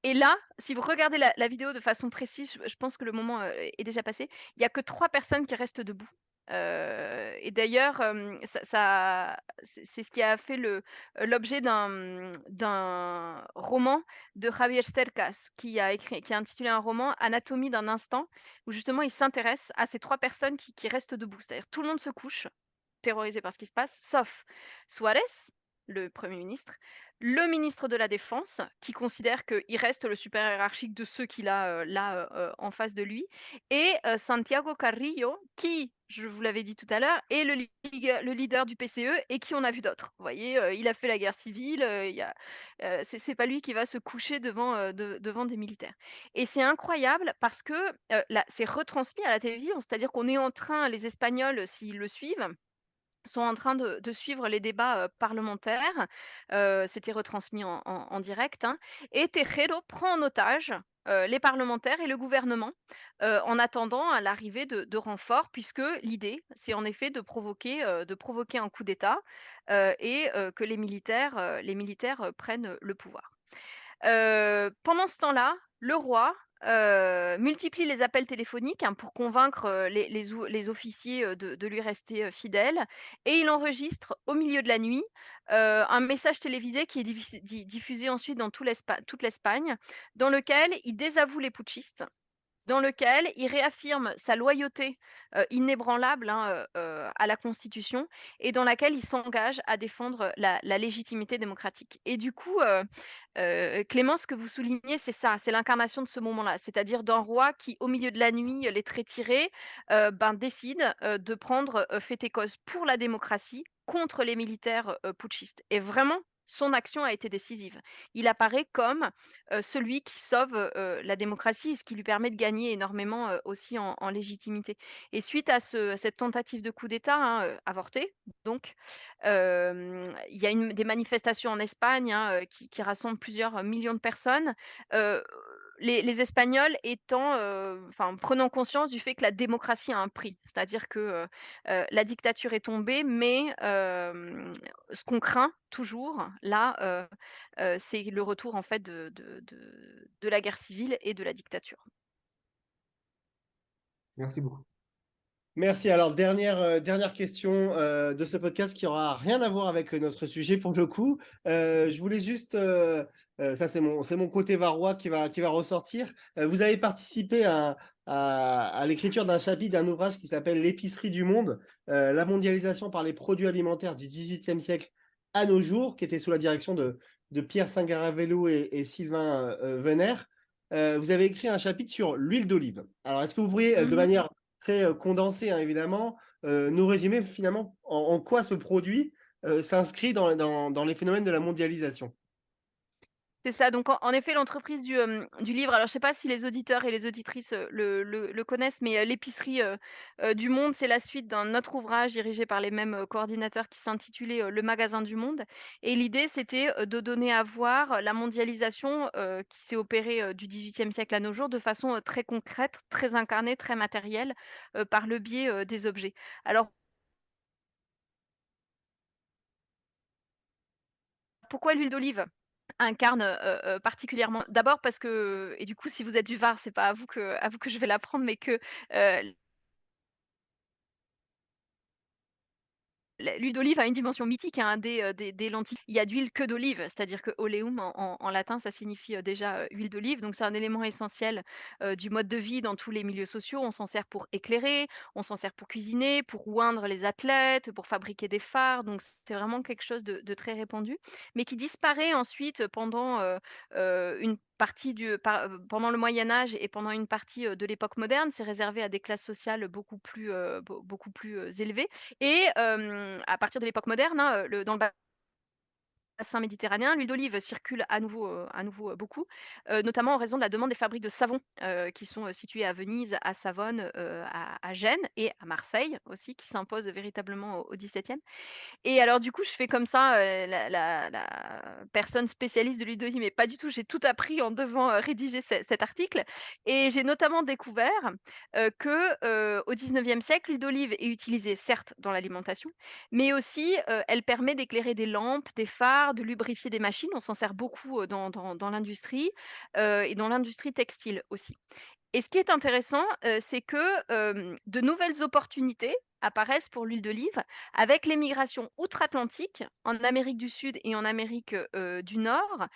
et là, si vous regardez la vidéo de façon précise, je pense que le moment, est déjà passé. Il y a que 3 personnes qui restent debout. Et d'ailleurs, c'est ce qui a fait l'objet d'un roman de Javier Cercas qui a intitulé un roman «Anatomie d'un instant», où justement il s'intéresse à ces 3 personnes qui restent debout. C'est-à-dire tout le monde se couche, terrorisé par ce qui se passe, sauf Suarez, le Premier ministre, le ministre de la Défense, qui considère qu'il reste le supérieur hiérarchique de ceux qu'il a, là, en face de lui et Santiago Carrillo qui, je vous l'avais dit tout à l'heure, est le leader du PCE et qui en a vu d'autres. Vous voyez, il a fait la guerre civile, il y a c'est pas lui qui va se coucher devant des militaires et c'est incroyable parce que, là, c'est retransmis à la télévision. C'est-à-dire qu'on est en train les Espagnols, s'ils le suivent, sont en train de suivre les débats, parlementaires. C'était retransmis en direct, hein et Tejero prend en otage, les parlementaires et le gouvernement, en attendant à l'arrivée de renforts puisque l'idée, c'est en effet de provoquer un coup d'État, et que les militaires prennent le pouvoir. Pendant ce temps-là, le roi, multiplie les appels téléphoniques, hein, pour convaincre, les officiers, de lui rester, fidèles et il enregistre au milieu de la nuit, un message télévisé qui est diffusé ensuite dans toute l'Espagne, dans lequel il désavoue les putschistes, dans lequel il réaffirme sa loyauté, inébranlable, hein, à la Constitution et dans laquelle il s'engage à défendre la légitimité démocratique et du coup, Clément, ce que vous soulignez, c'est ça, c'est l'incarnation de ce moment-là. C'est-à-dire d'un roi qui, au milieu de la nuit, les traits tirés, ben, décide, de prendre, fait et cause pour la démocratie contre les militaires, putschistes et vraiment, son action a été décisive. Il apparaît comme, celui qui sauve, la démocratie et ce qui lui permet de gagner énormément, aussi en légitimité et suite à cette tentative de coup d'État, hein, avortée donc, il y a des manifestations en Espagne, hein, qui rassemblent plusieurs millions de personnes. Heu, les Espagnols étant, enfin, prenant conscience du fait que la démocratie a un prix. C'est-à-dire que, la dictature est tombée, mais ce qu'on craint toujours là, c'est le retour en fait de la guerre civile et de la dictature. Merci beaucoup. Merci. Alors, dernière question de ce podcast qui aura rien à voir avec notre sujet pour le coup. Je voulais juste, ça c'est mon côté varois qui va ressortir. Vous avez participé à l'écriture d'un chapitre d'un ouvrage qui s'appelle L'épicerie du monde, la mondialisation par les produits alimentaires du XVIIIe siècle à nos jours, qui était sous la direction de Pierre Singaravello et Sylvain Venner. Vous avez écrit un chapitre sur l'huile d'olive. Alors, est-ce que vous pourriez, de Mmh. manière très condensé, hein, évidemment, nous résumer finalement en quoi ce produit s'inscrit dans les phénomènes de la mondialisation. C'est ça, donc en effet, l'entreprise du livre, alors je sais pas si les auditeurs et les auditrices, le connaissent, mais l'épicerie, du monde, c'est la suite d'un autre ouvrage dirigé par les mêmes, coordinateurs qui s'intitulait, Le magasin du monde et l'idée, c'était, de donner à voir la mondialisation, qui s'est opérée, du XVIIIe siècle à nos jours de façon, très concrète, très incarnée, très matérielle, par le biais, des objets. Alors pourquoi l'huile d'olive? Incarne, particulièrement d'abord parce que et du coup, si vous êtes du Var, c'est pas à vous que je vais l'apprendre, mais que, l'huile d'olive a une dimension mythique, hein, des lentilles. Il y a d'huile que d'olive, c'est-à-dire que oleum en latin, ça signifie, déjà, huile d'olive, donc c'est un élément essentiel, du mode de vie dans tous les milieux sociaux. On s'en sert pour éclairer, on s'en sert pour cuisiner, pour oindre les athlètes, pour fabriquer des fards, donc c'est vraiment quelque chose de très répandu, mais qui disparaît ensuite pendant, une partie pendant le Moyen Âge et pendant une partie, de l'époque moderne. C'est réservé à des classes sociales beaucoup plus, élevées et à partir de l'époque moderne, hein, dans le bassin méditerranéen, l'huile d'olive circule à nouveau, beaucoup, notamment en raison de la demande des fabriques de savon, qui sont, situées à Venise, à Savone, à Gênes et à Marseille aussi, qui s'imposent véritablement au XVIIe. Et alors du coup, je fais comme ça, la personne spécialiste de l'huile d'olive, mais pas du tout, j'ai tout appris en devant, rédiger cet article et j'ai notamment découvert, que, au XIXe siècle, l'huile d'olive est utilisée certes dans l'alimentation, mais aussi, elle permet d'éclairer des lampes, des phares, de lubrifier des machines. On s'en sert beaucoup, dans l'industrie, et dans l'industrie textile aussi. Et ce qui est intéressant, c'est que, de nouvelles opportunités apparaissent pour l'huile d'olive avec les migrations outre-Atlantique, en Amérique du Sud et en Amérique, du Nord,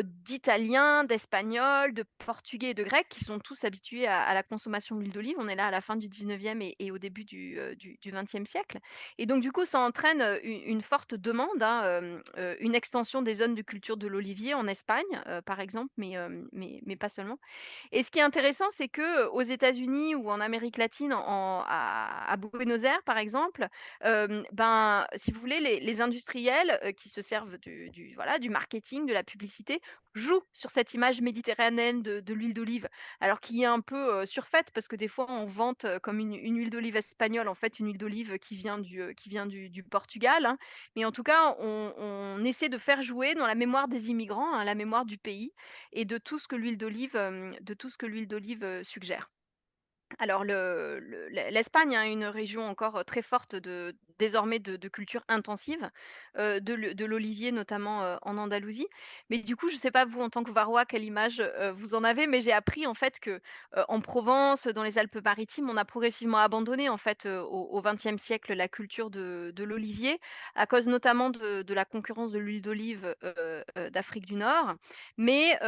d'Italiens, d'Espagnols, de Portugais et de Grecs qui sont tous habitués à la consommation de l'huile d'olive. On est là à la fin du 19e et au début du 20e siècle et donc du coup, ça entraîne, une forte demande, hein, une extension des zones de culture de l'olivier en Espagne, par exemple, mais pas seulement. Et ce qui est intéressant, c'est que, aux États-Unis ou en Amérique latine, à Buenos Aires, par exemple, ben, si vous voulez, les industriels, qui se servent voilà, du marketing, de la publicité, jouent sur cette image méditerranéenne de l'huile d'olive. Alors qui est un peu, surfaite parce que des fois on vante, comme une huile d'olive espagnole, en fait, une huile d'olive qui vient du Portugal, hein. Mais en tout cas, on essaie de faire jouer dans la mémoire des immigrants, hein, la mémoire du pays et de tout ce que l'huile d'olive, suggère. Alors l'Espagne a une région encore, très forte désormais de culture intensive, de l'olivier notamment, en Andalousie. Mais du coup, je ne sais pas vous en tant que Varois quelle image, vous en avez, mais j'ai appris en fait que, en Provence, dans les Alpes-Maritimes, on a progressivement abandonné en fait, au XXe siècle la culture de l'olivier à cause notamment de la concurrence de l'huile d'olive, d'Afrique du Nord. Mais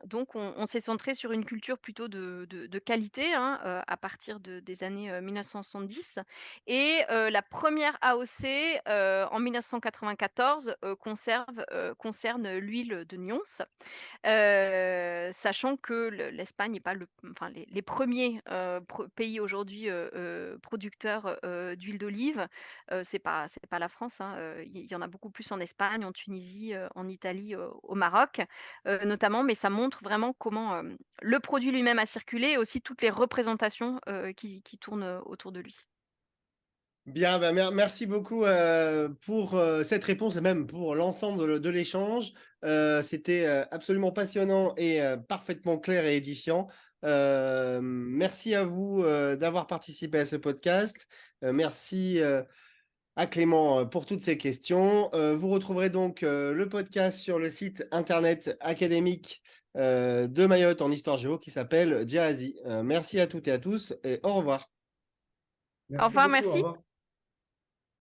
donc on s'est centré sur une culture plutôt de qualité, hein, à partir des années, 1970 et la première AOC, en 1994, concerne l'huile de Nyons. Sachant que l'Espagne n'est pas enfin les premiers pays aujourd'hui producteurs d'huile d'olive, c'est pas la France, hein, il y en a beaucoup plus en Espagne, en Tunisie, en Italie, au Maroc, notamment, mais ça montre vraiment comment le produit lui-même a circulé et aussi toutes les représentations qui tournent autour de lui. Bien, ben, merci beaucoup pour cette réponse et même pour l'ensemble de l'échange. C'était absolument passionnant et parfaitement clair et édifiant. Merci à vous d'avoir participé à ce podcast. Merci à Clément pour toutes ces questions. Vous retrouverez donc le podcast sur le site internet académique de Mayotte en histoire géo qui s'appelle Jazzy. Merci à toutes et à tous et au revoir. Au Merci revoir, beaucoup. Au merci. revoir.